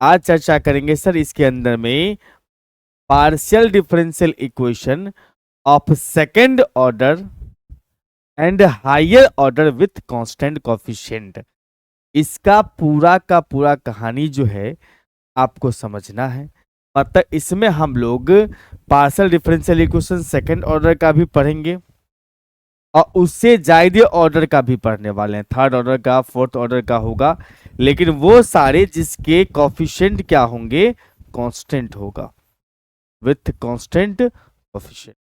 आज चर्चा करेंगे सर इसके अंदर में partial differential equation of second order and higher order with constant coefficient. इसका पूरा का पूरा कहानी जो है आपको समझना है। मतलब इसमें हम लोग partial differential equation second order का भी पढ़ेंगे और उससे ज्यादा ऑर्डर का भी पढ़ने वाले हैं, थर्ड ऑर्डर का, फोर्थ ऑर्डर का होगा, लेकिन वो सारे जिसके कोफिशिएंट क्या होंगे, कांस्टेंट होगा, विथ कांस्टेंट कोफिशिएंट।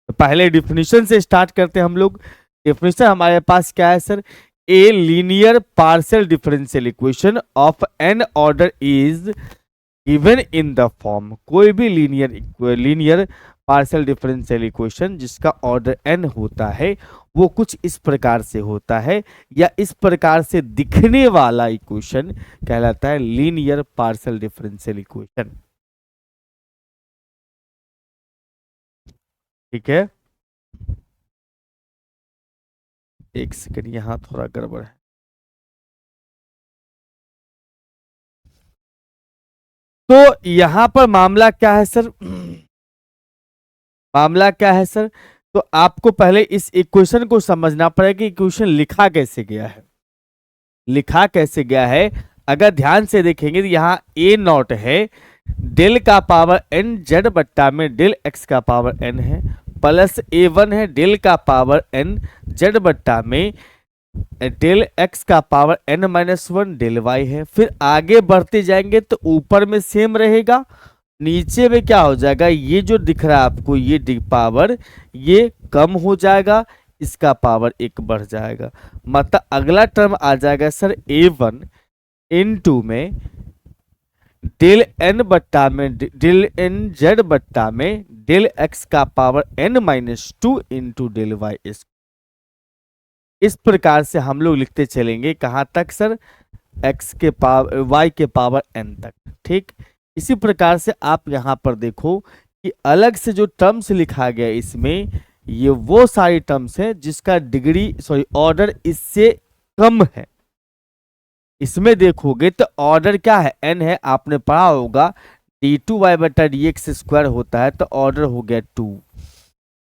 तो पहले डिफिनीशन से स्टार्ट करते हैं हम लोग। डिफिनीशन हमारे पास क्या है sir, a linear partial differential equation of n order is given in the form. कोई भी लीनियर पार्शियल डिफरेंशियल इक्वेशन जिसका ऑर्डर n होता है वो कुछ इस प्रकार से होता है, या इस प्रकार से दिखने वाला इक्वेशन कहलाता है लीनियर पार्शियल डिफरेंशियल इक्वेशन। ठीक है, एक सेकंड, यहां थोड़ा गड़बड़ है। तो यहां पर मामला क्या है सर, मामला क्या है सर, तो आपको पहले इस इक्वेशन को समझना पड़ेगा कि इक्वेशन लिखा कैसे गया है। लिखा कैसे गया है, अगर ध्यान से देखेंगे तो यहाँ ए नॉट है, डेल का पावर एन जेड बट्टा में डेल एक्स का पावर एन है, प्लस ए वन है डेल का पावर एन जेड बट्टा में डेल एक्स का power n minus one del y है। फिर आगे बढ़ते जाएंगे तो ऊपर में सेम रहेगा, नीचे में क्या हो जाएगा, ये जो दिख रहा है आपको ये पावर ये कम हो जाएगा, इसका पावर एक बढ़ जाएगा। मतलब अगला टर्म आ जाएगा sir a one into में डेल एन बट्टा में डेल एन जेड बट्टा में डेल एक्स का power n minus two into del y. इस प्रकार से हम लोग लिखते चलेंगे कहाँ तक सर, एक्स के पावर वाई के पावर एन तक। ठीक, इसी प्रकार से आप यहाँ पर देखो कि अलग से जो टर्म्स लिखा गया इसमें, ये वो सारी टर्म्स हैं जिसका डिग्री ऑर्डर इससे कम है। इसमें देखोगे तो ऑर्डर क्या है, एन है, आपने पढ़ा होगा डी टू वाई बटा डी एक्स स्क्वायर होता है तो ऑर्डर हो गया 2,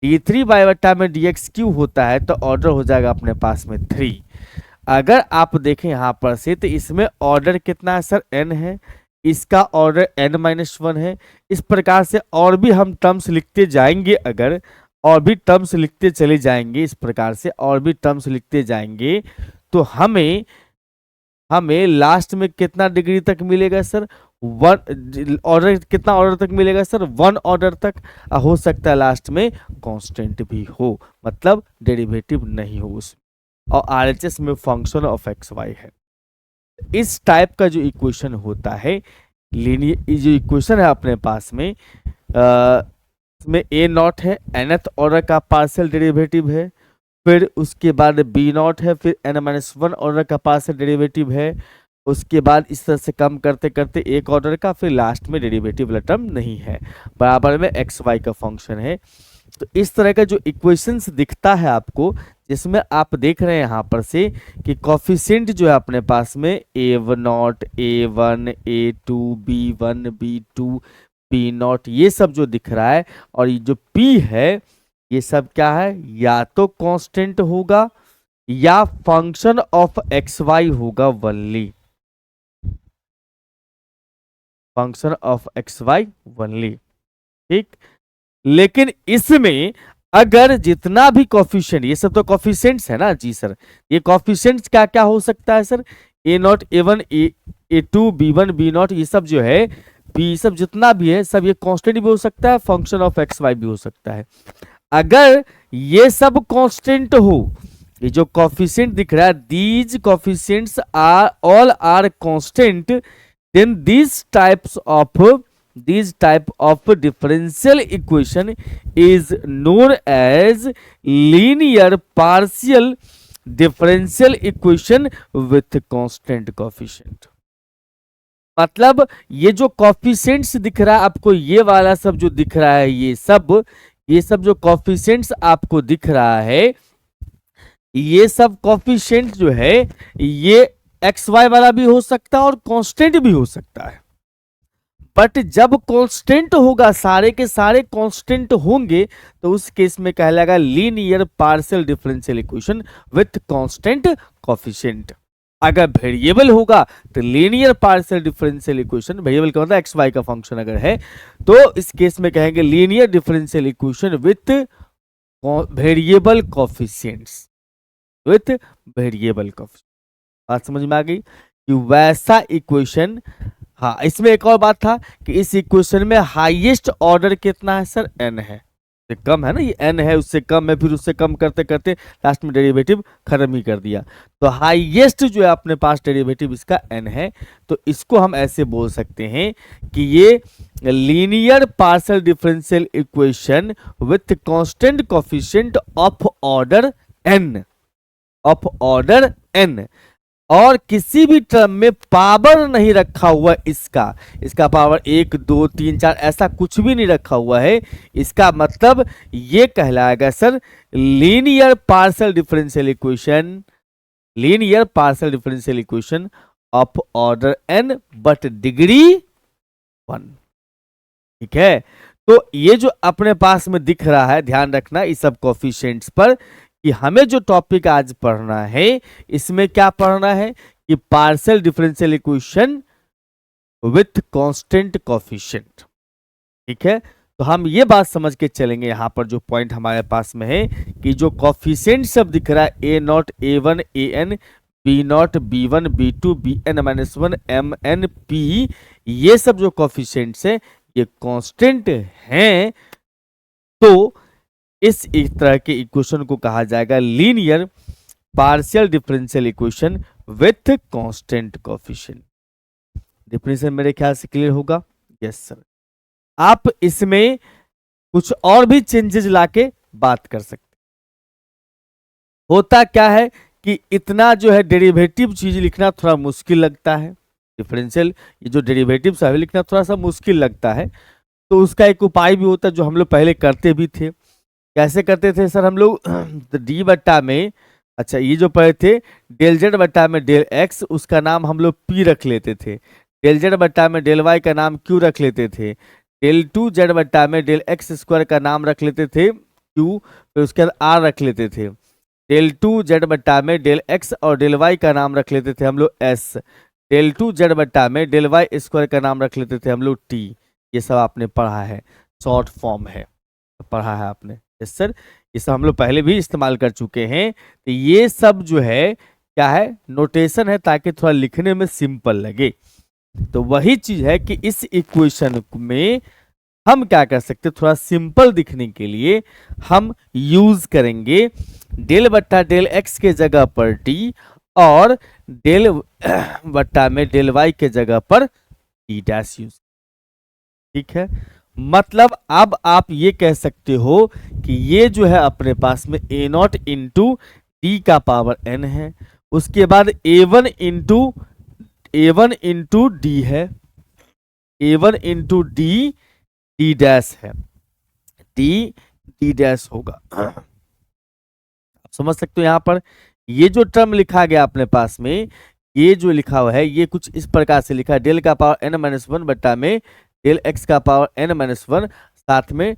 डी थ्री वाई बटा में डी एक्स क्यू होता है तो ऑर्डर हो जाएगा अपने पास में 3। अगर आप देखें यहाँ पर से तो इसमें ऑर्डर कितना है सर, एन है, इसका ऑर्डर n माइनस वन है। इस प्रकार से और भी हम टर्म्स लिखते जाएंगे, अगर और भी टर्म्स लिखते चले जाएंगे, इस प्रकार से और भी टर्म्स लिखते जाएंगे तो हमें लास्ट में कितना डिग्री तक मिलेगा सर, वन ऑर्डर, कितना ऑर्डर तक मिलेगा सर, 1 ऑर्डर तक। हो सकता है लास्ट में कांस्टेंट भी हो, मतलब डेरिवेटिव नहीं हो उसमें, और आरएचएस में फंक्शन ऑफ एक्स वाई है। इस टाइप का जो इक्वेशन होता है, लीनियर जो इक्वेशन है अपने पास में, इसमें ए नॉट है, nth ऑर्डर का पार्शियल डेरिवेटिव है, फिर उसके बाद बी नॉट है, फिर n माइनस वन ऑर्डर का पार्शियल डेरिवेटिव है, उसके बाद इस तरह से कम करते करते एक ऑर्डर का, फिर लास्ट में डेरिवेटिव टर्म नहीं है, बराबर में एक्स वाई का फंक्शन है। तो इस तरह का जो इक्वेशंस दिखता है आपको, जिसमें आप देख रहे हैं यहाँ पर से कि कॉफिशिएंट जो है अपने पास में A naught, A one, A two, B one, B two, B naught, ये सब जो दिख रहा है, और ये जो पी है ये सब क्या है, या तो कांस्टेंट होगा या फंक्शन ऑफ एक्स वाई होगा only, function of x y only. ठीक, लेकिन इसमें अगर जितना भी कॉफिशिएंट, ये सब तो कॉफिशिएंट्स है ना जी सर, ये कॉफिशिएंट्स क्या क्या हो सकता है sir, a naught, A one, A two, B one, b naught, ये सब जो है, बी सब जितना भी है सब ये कांस्टेंट भी हो सकता है, फंक्शन ऑफ एक्स वाई भी हो सकता है। अगर ये सब कांस्टेंट हो, ये जो कॉफिशिएंट दिख रहा है, these coefficients are all are constant, then these type of differential equation is known as linear partial differential equation with constant coefficient। मतलब ये जो कॉफिशिएंट्स दिख रहा है आपको, ये वाला सब जो दिख रहा है, ये सब जो कॉफिशिएंट्स आपको दिख रहा है, ये सब कॉफिशिएंट जो है ये एक्स वाई वाला भी हो सकता है और कांस्टेंट भी हो सकता है। बट जब कांस्टेंट होगा, सारे के सारे कांस्टेंट होंगे, तो उस केस में कहलाएगा linear partial differential equation with constant coefficient. अगर वेरिएबल होगा तो linear partial differential equation, variable का मतलब एक्स वाई का फंक्शन अगर है, तो इस केस में कहेंगे linear differential equation with variable coefficients, with variable coefficient. बात समझ में आ गई कि वैसा इक्वेशन। हाँ, इसमें एक और बात था कि इस इक्वेशन में हाईएस्ट ऑर्डर कितना है सर, n है। तो कम है ना, ये n है, उससे कम है, फिर उससे कम करते करते लास्ट में डेरिवेटिव खत्म ही कर दिया। तो हाईएस्ट जो है अपने पास डेरिवेटिव इसका n है, तो इसको हम ऐसे बोल सकते हैं कि ये linear partial differential equation with constant coefficient of order n, of order n, और किसी भी टर्म में पावर नहीं रखा हुआ इसका पावर 1 2 3 4 ऐसा कुछ भी नहीं रखा हुआ है। इसका मतलब ये कहलाएगा sir linear partial differential equation, linear partial differential equation of order n but degree 1। ठीक है, तो ये जो अपने पास में दिख रहा है, ध्यान रखना इस सब कोफिशिएंट्स पर, कि हमें जो टॉपिक आज पढ़ना है इसमें क्या पढ़ना है कि partial differential equation with constant coefficient. ठीक है, तो हम ये बात समझ के चलेंगे यहां पर जो पॉइंट हमारे पास में है कि जो कोफिशिएंट सब दिख रहा है a0 a1 an b0 b1 b2 bn-1 mn p, ये सब जो कोफिशिएंट्स है ये कांस्टेंट हैं, तो इस एक तरह के इक्वेशन को कहा जाएगा linear partial differential equation with constant coefficient. Differential मेरे ख्याल से क्लियर होगा। यस सर, आप इसमें कुछ और भी चेंजेस लाके बात कर सकते। होता क्या है कि इतना जो है डेरिवेटिव चीज लिखना थोड़ा मुश्किल लगता है, डिफरेंशियल ये जो डेरिवेटिव है लिखना थोड़ा सा मुश्किल लगता है, तो उसका एक उपाय भी होता है जो हम लोग पहले करते भी थे। कैसे करते थे सर हम लोग, डी बट्टा में, अच्छा ये जो पढ़े थे डेल जेड बट्टा में डेल एक्स, उसका नाम हम लोग पी रख लेते थे। डेल जेड बट्टा में डेल वाई का नाम क्यू रख लेते थे। डेल टू जेड बट्टा में डेल एक्स स्क्वायर का नाम रख लेते थे क्यू, फिर उसके बाद आर रख लेते थे। डेल टू जेड बट्टा में डेल एक्स और डेल वाई का नाम रख लेते थे हम लोग एस। डेल टू जेड बट्टा में डेल वाई स्क्वायर का नाम रख लेते थे हम लोग टी। ये सब आपने पढ़ा है, शॉर्ट फॉर्म है, पढ़ा है आपने। यस सर, ये सब हम लोग पहले भी इस्तेमाल कर चुके हैं। तो ये सब जो है क्या है, नोटेशन है ताकि थोड़ा लिखने में सिंपल लगे। तो वही चीज है कि इस इक्वेशन में हम क्या कर सकते हैं, थोड़ा सिंपल दिखने के लिए हम यूज करेंगे डेल बट्टा डेल एक्स के जगह पर टी और डेल बट्टा में डेल वाई के जगह पर टी डैश यूज। ठीक है, मतलब अब आप ये कह सकते हो कि ये जो है अपने पास में ए नॉट इंटू डी का पावर n है, उसके बाद a1 इंटू डी है, a1 into D D dash है, डी डी डैश होगा। आप समझ सकते हो यहाँ पर ये जो टर्म लिखा गया अपने पास में, ये जो लिखा हुआ है ये कुछ इस प्रकार से लिखा है, डेल का पावर n-1 बट्टा में डेल एक्स का पावर n-1 साथ में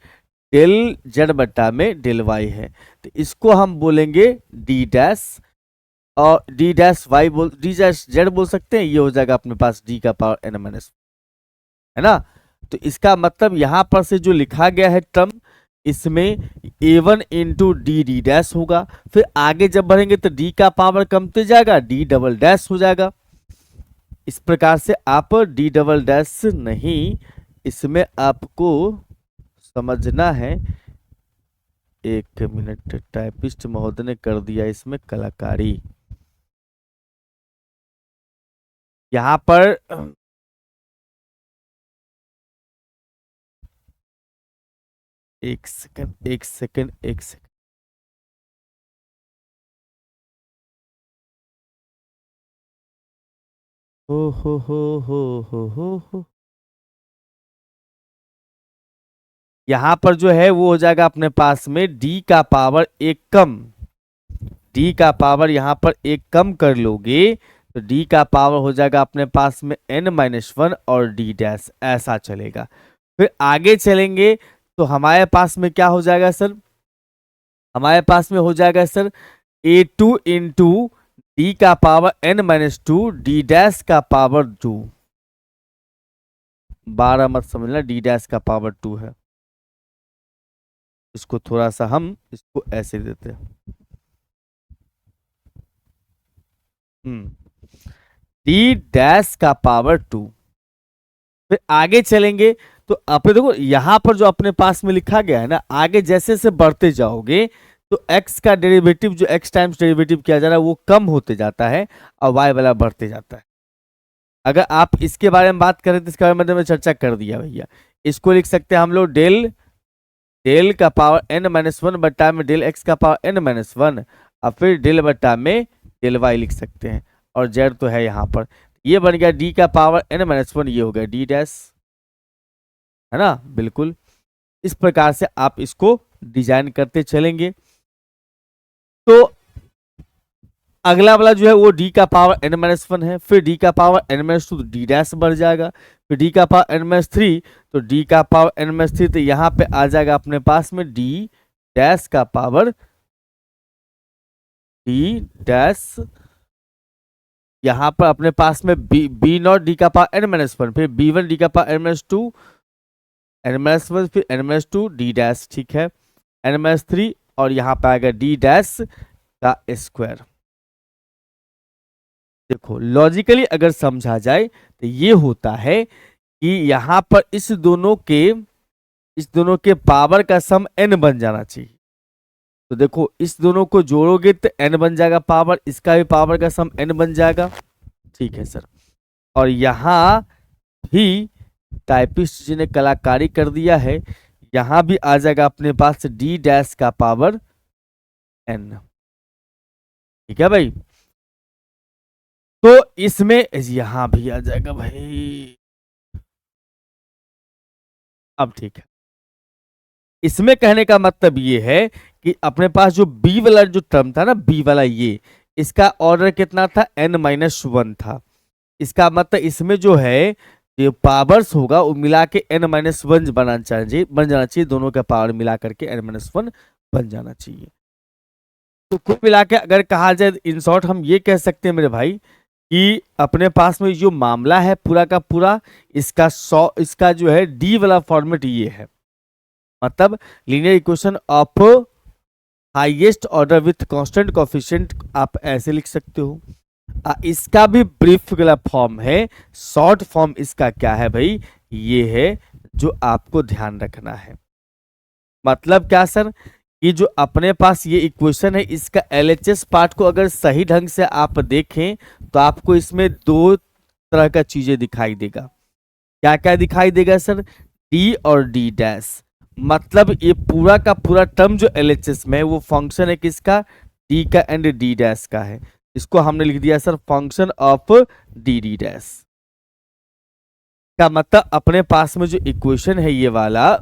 डेल जेड बट्टा में डेल वाई है। तो इसको हम बोलेंगे डी डैश, और डी डैश वाई बोल, डी डैश जेड बोल सकते हैं। ये हो जाएगा अपने पास डी का पावर n-1, है ना। तो इसका मतलब यहां पर से जो लिखा गया है टर्म, इसमें a1 into D D dash होगा, फिर आगे जब बढ़ेंगे तो डी का पावर कमते जाएगा, डी डबल डैश हो जाएगा। इस प्रकार से आप डी डबल डैश नहीं, इसमें आपको समझना है। एक मिनट, टाइपिस्ट महोदय ने कर दिया इसमें कलाकारी। यहां पर एक सेकंड हो। यहां पर जो है वो हो जाएगा अपने पास में डी का पावर एक कम, डी का पावर यहां पर एक कम कर लोगे तो डी का पावर हो जाएगा अपने पास में n-1 और डी डैश, ऐसा चलेगा। फिर आगे चलेंगे तो हमारे पास में क्या हो जाएगा सर, हमारे पास में हो जाएगा सर a2 इंटू डी का पावर n-2 डी डैश का पावर 2। 12 मत समझना, डी डैश का पावर 2 है। इसको थोड़ा सा हम इसको ऐसे देते हैं, डी डैश का पावर 2। फिर आगे चलेंगे तो अपने देखो यहां पर जो अपने पास में लिखा गया है ना, आगे जैसे जैसे बढ़ते जाओगे तो x का डेरिवेटिव जो x टाइम्स डेरिवेटिव किया जा रहा है वो कम होते जाता है और y वाला बढ़ते जाता है। अगर आप इसके बारे में बात करें तो इसके बारे में मैंने चर्चा कर दिया भैया। इसको लिख सकते हैं हम लोग डेल का पावर n-1 बट्टा में डेल x का पावर n-1 और फिर डेल बट्टा में डेल y लिख सकते हैं, और z तो है यहाँ पर। ये बन गया d का पावर n-1, ये हो गया d डैश, है ना। बिल्कुल इस प्रकार से आप इसको डिजाइन करते चलेंगे। तो अगला वाला जो है वो d का पावर n-1 है, फिर d का पावर n-2 तो d डैश बढ़ जाएगा, फिर d का पावर n-3 तो d का पावर n-3, तो यहाँ पे आ जाएगा अपने पास में d डैश का पावर d डैश। यहाँ पर अपने पास में b नॉट डी का पावर n-1, फिर b1 डी का पावर n-2 n-1, फिर n-2 डी डैश, ठीक है, n-3 और यहाँ पे आएगा डी डैश का स्क्वायर। देखो लॉजिकली अगर समझा जाए तो ये होता है कि यहाँ पर इस दोनों के पावर का सम n बन जाना चाहिए। तो देखो इस दोनों को जोड़ोगे तो n बन जाएगा पावर, इसका भी पावर का सम n बन जाएगा, ठीक है सर। और यहाँ भी टाइपिस्ट जी ने कलाकारी कर दिया है, यहाँ भी आ जाएगा अपने पास d डैश का पावर n, ठीक है भाई। तो इसमें यहां भी आ जाएगा भाई, अब ठीक है। इसमें कहने का मतलब ये है कि अपने पास जो बी वाला जो टर्म था ना, बी वाला, ये इसका ऑर्डर कितना था, n-1 था। इसका मतलब इसमें जो है ये पावर्स होगा वो मिला के n-1 बन जाना चाहिए, दोनों का पावर मिला करके n-1 बन जाना चाहिए। तो कुल मिला के अगर कहा जाए इन शॉर्ट हम ये कह सकते हैं मेरे भाई कि अपने पास में जो मामला है पूरा का पूरा, इसका जो है डी वाला फॉर्मेट ये है, मतलब linear equation of highest order with constant coefficient, आप ऐसे लिख सकते हो। इसका भी ब्रीफ वाला फॉर्म है, शॉर्ट फॉर्म इसका क्या है भाई, ये है जो आपको ध्यान रखना है। मतलब क्या सर, कि जो अपने पास ये इक्वेशन है इसका LHS पार्ट को अगर सही ढंग से आप देखें तो आपको इसमें दो तरह का चीजें दिखाई देगा। क्या क्या दिखाई देगा सर, D और D डैश, मतलब ये पूरा का पूरा टर्म जो LHS में है वो फंक्शन है किसका, D का एंड D डैश का है। इसको हमने लिख दिया sir function of D dash. का मतलब अपने पास में जो इक्वेशन है ये वाला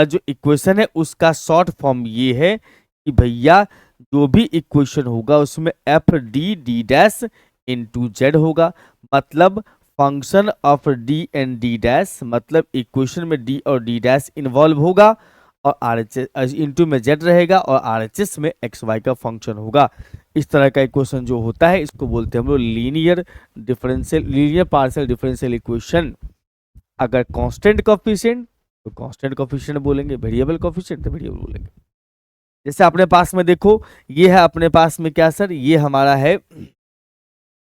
जो इक्वेशन है उसका शॉर्ट फॉर्म ये है कि भैया जो भी इक्वेशन होगा उसमें F D D dash into Z होगा, मतलब function of D and D dash, मतलब इक्वेशन में डी और डी डैश इन्वॉल्व होगा और RHS इंटू में जेड रहेगा और RHS में एक्स वाई का फंक्शन होगा। इस तरह का इक्वेशन जो होता है इसको बोलते हैं हम लोग लीनियर पार्शियल डिफरेंशियल इक्वेशन। अगर कांस्टेंट कोएफिशिएंट तो कांस्टेंट कोएफिशिएंट बोलेंगे, वेरिएबल कोएफिशिएंट तो वेरिएबल बोलेंगे। जैसे अपने पास में देखो ये है अपने पास में क्या सर, ये हमारा है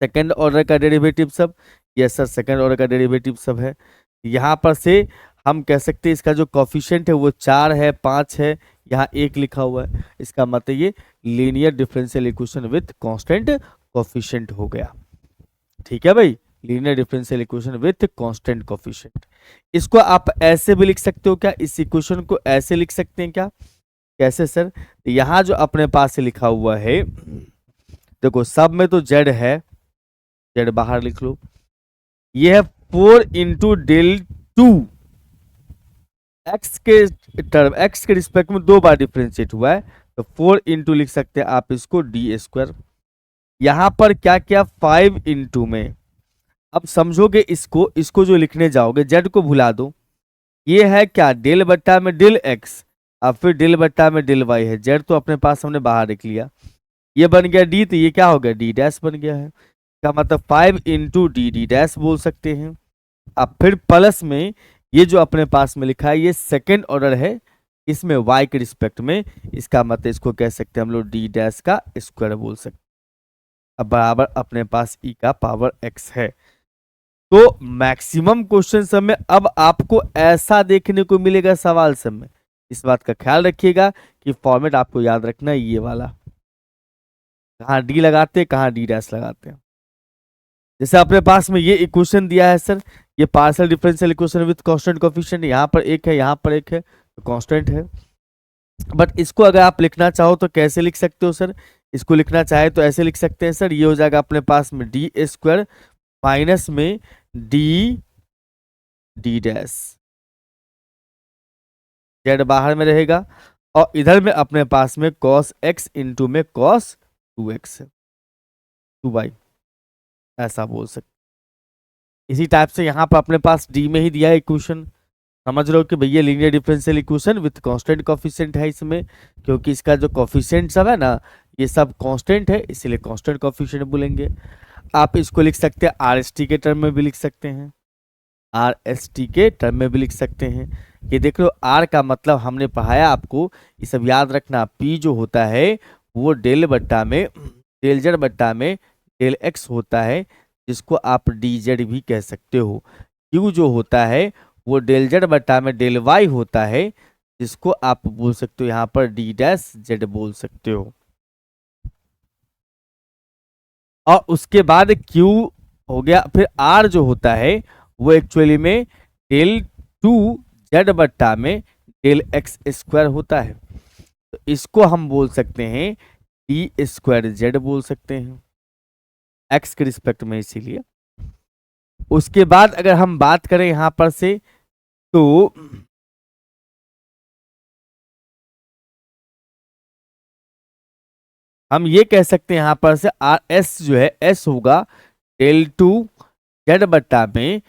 सेकंड ऑर्डर का डेरिवेटिव सब, यस सर सेकंड ऑर्डर का डेरिवेटिव सब है। यहाँ पर से हम कह सकते हैं इसका जो कोएफिशिएंट है वो 4 है 5 है, यहाँ 1 लिखा हुआ है, इसका मतलब ये linear differential equation with constant coefficient हो गया, ठीक है भाई, linear differential equation with constant coefficient. इसको आप ऐसे भी लिख सकते हो क्या, इस इक्वेशन को ऐसे लिख सकते हैं क्या, कैसे सर, यहाँ जो अपने पास से लिखा हुआ है देखो सब में तो जेड है, जेड बाहर लिख लो, ये है 4 इंटू डेल 2, एक्स के टर्म एक्स के रिस्पेक्ट में 2 बार डिफरेंशिएट हुआ है तो 4 इंटू लिख सकते हैं आप इसको डी स्क्वायर। यहां पर क्या किया 5 इंटू में, अब समझोगे इसको जो लिखने जाओगे जेड को भुला दो, ये है क्या डेल बट्टा में डेल एक्स, अब फिर डेल बट्टा में डेल वाई है, जेड तो अपने पास हमने बाहर रख लिया, ये बन गया डी, तो ये क्या हो गया डी डैश बन गया है, का मतलब 5 इंटू डी डी डैश बोल सकते हैं। अब फिर प्लस में ये जो अपने पास में लिखा है ये सेकेंड ऑर्डर है, इसमें y के रिस्पेक्ट में, इसका मतलब इसको कह सकते हैं हम लोग डी डैश का स्क्वायर बोल सकते हैं। अब बराबर अपने पास e का पावर x है। तो मैक्सिमम क्वेश्चन सब में अब आपको ऐसा देखने को मिलेगा सवाल सब में, इस बात का ख्याल रखिएगा कि फॉर्मेट आपको याद रखना है ये वाला, कहाँ डी लगाते हैं कहाँ डी डैश लगाते हैं। जैसे अपने पास में ये इक्वेशन दिया है सर, ये partial differential equation with constant coefficient, यहाँ पर एक है यहाँ पर एक है, तो कांस्टेंट है। बट इसको अगर आप लिखना चाहो तो कैसे लिख सकते हो सर, इसको लिखना चाहे तो ऐसे लिख सकते हैं सर, ये हो जाएगा अपने पास में डी स्क्वायर माइनस में डी डी डैश, जेड बाहर में रहेगा, और इधर में अपने पास में cos x इंटू में cos 2x 2y, ऐसा बोल सकते। इसी टाइप से यहाँ पर अपने पास डी में ही दिया है इक्वेशन, समझ रहे हो कि भैया linear differential equation with constant coefficient है इसमें, क्योंकि इसका जो कोएफिशिएंट सब है ना ये सब कांस्टेंट है, इसलिए कांस्टेंट कोएफिशिएंट बोलेंगे। आप इसको लिख सकते हैं आर एस टी के टर्म में भी लिख सकते हैं, आर एस टी के टर्म में भी लिख सकते हैं। ये देख लो आर का मतलब हमने पढ़ाया आपको, ये सब याद रखना, पी जो होता है वो डेल बट्टा में डेल जेड बट्टा में डेल एक्स होता है, जिसको आप डी जेड भी कह सकते हो। क्यू जो होता है वो डेल जेड बट्टा में डेल वाई होता है, जिसको आप बोल सकते हो यहाँ पर डी डैश जेड बोल सकते हो। और उसके बाद क्यू हो गया, फिर आर जो होता है वो एक्चुअली में डेल टू जेड बट्टा में डेल एक्स स्क्वायर होता है, तो इसको हम बोल सकते हैं डी स्क्वायर जेड बोल सकते हैं एक्स के रिस्पेक्ट में, इसीलिए। उसके बाद अगर हम बात करें यहां पर से तो हम ये कह सकते हैं यहां पर से आर एस जो है एस होगा डेल टू जेड बट्टा में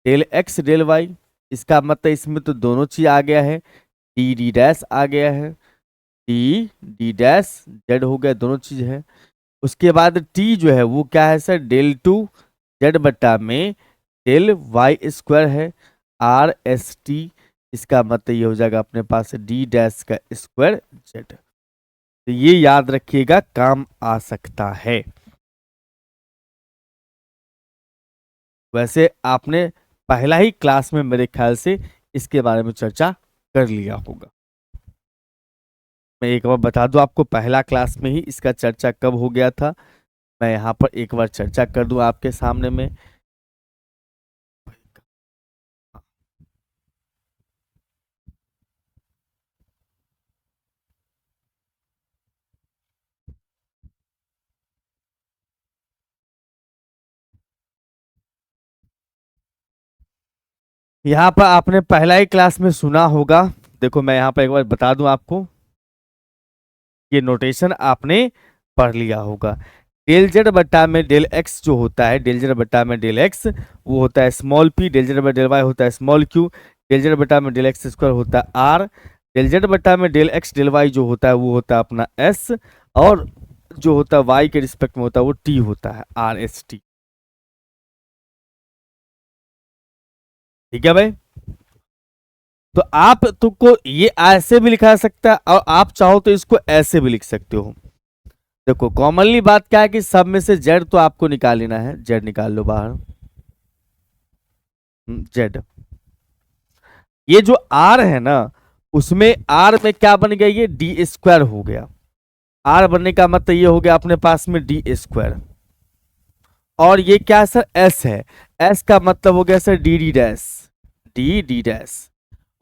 डेल एक्स डेल वाई, इसका मतलब इसमें तो दोनों चीज आ गया है, डी डी डैश आ गया है, डी डी डैश जेड हो गया, दोनों चीज है। उसके बाद टी जो है वो क्या है सर डेल टू जेड बट्टा में डेल वाई स्क्वायर है, आर एस टी, इसका मतलब ये हो जाएगा अपने पास डी डैश का स्क्वायर जेड, तो ये याद रखिएगा काम आ सकता है। वैसे आपने पहला ही क्लास में मेरे ख्याल से इसके बारे में चर्चा कर लिया होगा। मैं एक बार बता दूं आपको, पहला क्लास में ही इसका चर्चा कब हो गया था, मैं यहाँ पर एक बार चर्चा कर दूं आपके सामने में। यहाँ पर आपने पहला ही क्लास में सुना होगा, देखो मैं यहाँ पर एक बार बता दूं आपको, ये नोटेशन आपने पढ़ लिया होगा। डेल जेड बट्टा में डेल एक्स जो होता है, डेल जेड बट्टा में डेल एक्स वो होता है स्मॉल पी, डेल जेड बट्टा डेल वाई होता है स्मॉल क्यू, डेल जेड बट्टा में डेल एक्स स्क्वायर होता है आर, डेल जेड बट्टा में डेल एक्स डेल वाई जो होता है वो होता है अपना एस, और जो होता है वाई के रिस्पेक्ट में होता है वो टी होता है आर एस टी। ठीक है भाई, तो आप तुमको ये ऐसे भी लिखा जा सकता है और आप चाहो तो इसको ऐसे भी लिख सकते हो। देखो कॉमनली बात क्या है कि सब में से जेड तो आपको निकाल लेना है, जेड निकाल लो बाहर, जेड। ये जो आर है ना उसमें आर में क्या बन गया, ये डी स्क्वायर हो गया, आर बनने का मतलब ये हो गया अपने पास में डी स्क्वायर, और ये क्या सर एस है, एस का मतलब हो गया sir D D dash, D D dash.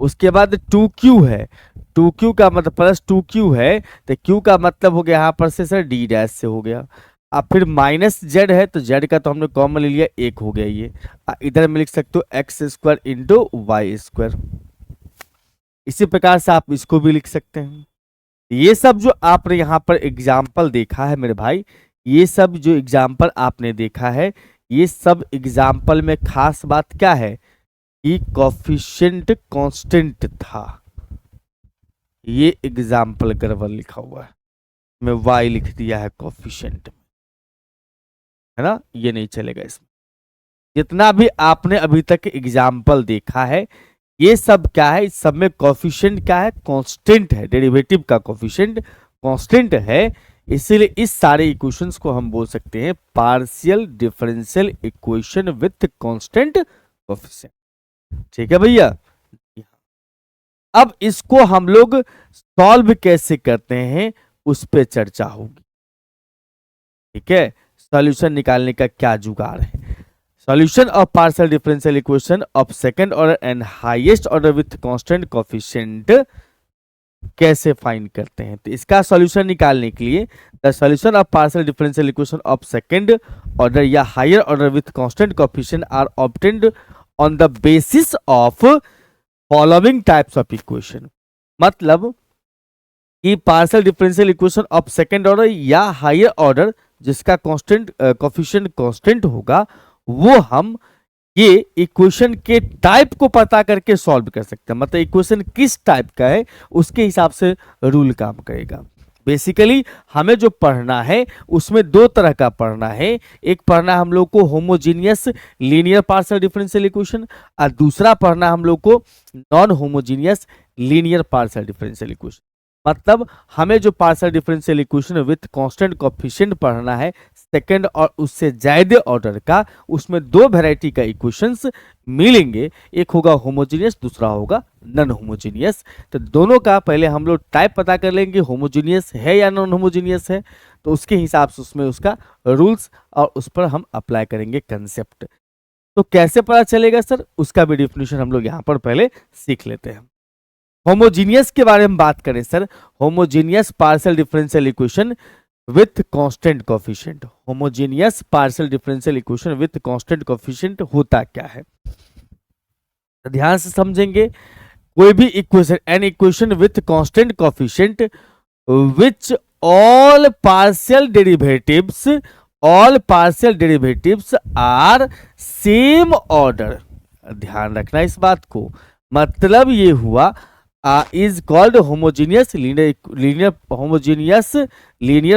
उसके बाद 2q है, 2q का मतलब प्लस 2q है, तो q का मतलब हो गया यहाँ पर से सर डी डैश से हो गया। अब फिर माइनस जेड है तो जेड का तो हमने कॉमन ले लिया, एक हो गया ये, इधर में लिख सकते हो x square into y square. इसी प्रकार से आप इसको भी लिख सकते हैं। ये सब जो आपने यहाँ पर एग्जाम्पल देखा है मेरे भाई, ये सब जो एग्जाम्पल आपने देखा है, ये सब एग्जाम्पल में खास बात क्या है कि कोफिशिएंट कांस्टेंट था। ये एग्जाम्पल गड़बड़ लिखा हुआ है, मैं y लिख दिया है कोफिशिएंट, है ना, ये नहीं चलेगा इसमें। जितना भी आपने अभी तक एग्जाम्पल देखा है ये सब क्या है, इस सब में कोफिशिएंट क्या है, कांस्टेंट है, डेरिवेटिव का कोफिशिएंट कांस्टेंट है। इसीलिए इस सारे इक्वेशंस को हम बोल सकते हैं partial differential equation with constant coefficient. ठीक है भैया। अब इसको हम लोग सॉल्व कैसे करते हैं उस पे चर्चा होगी। ठीक है, सॉल्यूशन निकालने का क्या जुगाड़ है। Solution of partial differential equation of second order and highest order with constant coefficient कैसे फाइंड करते हैं। तो इसका सॉल्यूशन निकालने के लिए the solution of partial differential equation of second order या higher order with constant coefficient are obtained on the basis of following types of equation. मतलब कि partial differential equation of second order या higher order जिसका constant coefficient constant होगा, वो हम ये equation के टाइप को पता करके सॉल्व कर सकते हैं। मतलब इक्वेशन किस टाइप का है उसके हिसाब से रूल काम करेगा। बेसिकली हमें जो पढ़ना है उसमें दो तरह का पढ़ना है। एक पढ़ना हम लोग को homogeneous linear partial differential equation और दूसरा पढ़ना हम लोग को non homogeneous linear partial differential equation. मतलब हमें जो partial differential equation with constant coefficient पढ़ना है सेकंड और उससे ज्यादा ऑर्डर का, उसमें दो वैरायटी का इक्वेशंस मिलेंगे, एक होगा होमोजीनियस दूसरा होगा नॉन होमोजीनियस। तो दोनों का पहले हम लोग टाइप पता कर लेंगे, होमोजीनियस है या नॉन होमोजीनियस है, तो उसके हिसाब से उसमें उसका रूल्स और उस पर हम अप्लाई करेंगे कंसेप्ट। तो कैसे पता चलेगा सर, उसका भी डिफिनेशन हम लोग यहाँ पर पहले सीख लेते हैं। होमोजीनियस के बारे में बात करें sir, homogeneous partial differential equation with constant coefficient. Homogeneous partial differential equation with constant coefficient होता क्या है, तो ध्यान से समझेंगे। कोई भी equation, an equation with constant coefficient which all partial derivatives are same order. ध्यान रखना इस बात को, मतलब ये हुआ is called homogeneous linear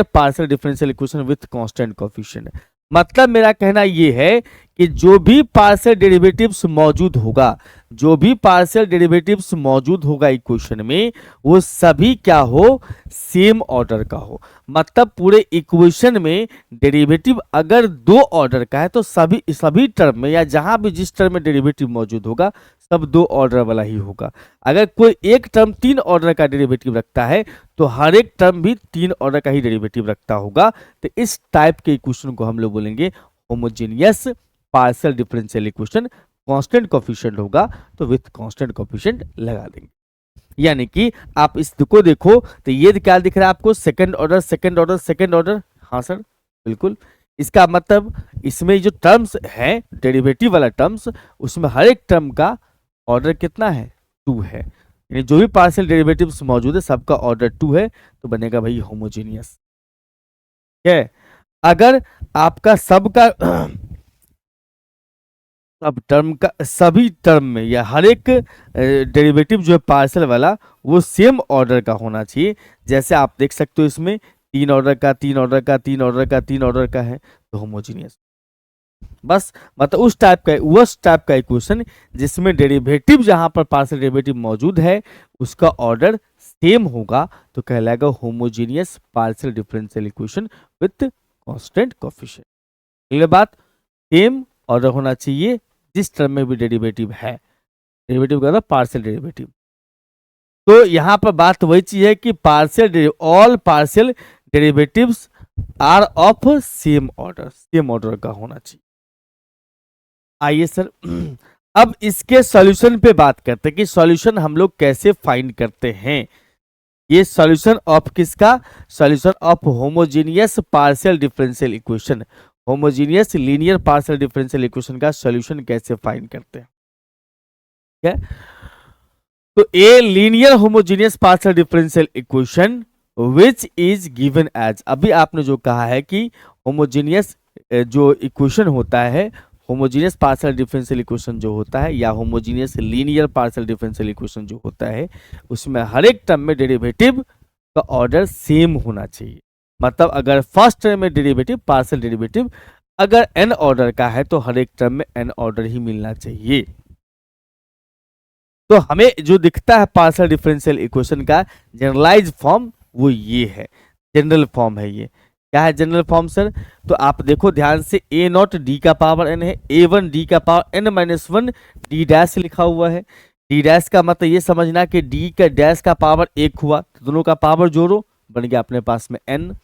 partial differential equation with constant coefficient. मतलब मेरा कहना यह है कि जो भी पार्शियल डेरिवेटिव्स मौजूद होगा, जो भी पार्शियल डेरिवेटिव्स मौजूद होगा इक्वेशन में, वो सभी क्या हो, सेम ऑर्डर का हो। मतलब पूरे इक्वेशन में डेरिवेटिव अगर दो ऑर्डर का है तो सभी टर्म में या जहां भी जिस टर्म में डेरिवेटिव मौजूद होगा सब दो ऑर्डर वाला ही होगा। अगर कोई एक टर्म तीन ऑर्डर का डेरिवेटिव रखता है तो हर एक टर्म भी तीन ऑर्डर का ही डेरिवेटिव रखता होगा। तो इस टाइप के इक्वेशन को हम लोग बोलेंगे homogeneous partial differential equation. Constant coefficient होगा तो विथ कांस्टेंट कोफिशिएंट लगा देंगे। यानी कि आप इसको देखो तो ये क्या दिख रहा है आपको, second order second order second order. हाँ सर बिल्कुल, इसका मतलब इसमें जो टर्म्स है डेरिवेटिव वाला टर्म्स, उसमें हर एक टर्म का ऑर्डर कितना है, 2 है। यानी जो भी पार्शियल डेरिवेटिव्स मौजूद है सबका ऑर्डर 2 है, तो बनेगा भाई होमोजीनियस। ठीक है, अगर आपका सबका सब टर्म का सभी टर्म में या हर एक डेरिवेटिव जो है पार्शियल वाला वो सेम ऑर्डर का होना चाहिए। जैसे आप देख सकते हो इसमें 3 ऑर्डर का 3 ऑर्डर का 3 ऑर्डर का 3 ऑर्डर का है, तो होमोजीनियस। बस मतलब उस टाइप का इक्वेशन जिसमें डेरिवेटिव जहां पर पार्शियल डेरिवेटिव मौजूद है उसका ऑर्डर सेम होगा तो कहलाएगा homogeneous partial differential equation with constant coefficient. Clear बात, सेम ऑर्डर होना चाहिए जिस टर्म में भी डेरिवेटिव है, डेरिवेटिव का पार्शियल डेरिवेटिव। तो यहां पर बात वही चीज है कि all partial derivatives are of same order का होना चाहिए। आइए सर अब इसके सॉल्यूशन पे बात करते हैं कि सॉल्यूशन हम लोग कैसे फाइंड करते हैं। ये सॉल्यूशन ऑफ किसका, solution of homogeneous partial differential equation, homogeneous linear partial differential equation का सॉल्यूशन कैसे फाइंड करते हैं। ठीक है, तो a linear homogeneous partial differential equation which is given as, अभी आपने जो कहा है कि होमोजीनियस जो इक्वेशन होता है, होमोजीनियस पार्शियल डिफरेंशियल इक्वेशन जो होता है या homogeneous linear partial differential equation जो होता है, उसमें हर एक टर्म में डेरिवेटिव का ऑर्डर सेम होना चाहिए। मतलब अगर फर्स्ट टर्म में डेरिवेटिव पार्शियल डेरिवेटिव अगर n ऑर्डर का है तो हर एक टर्म में n ऑर्डर ही मिलना चाहिए। तो हमें जो दिखता है पार्शियल डिफरेंशियल इक्वेशन का जनरलाइज फॉर्म वो ये है, जनरल फॉर्म है ये। क्या है जनरल फॉर्म सर? तो आप देखो ध्यान से, ए नॉट डी का पावर n है, ए वन डी का power n minus one D dash लिखा हुआ है। डी डैश का मतलब ये समझना कि डी का डैश का पावर एक हुआ तो दोनों का पावर जोड़ो, बन गया अपने पास में n।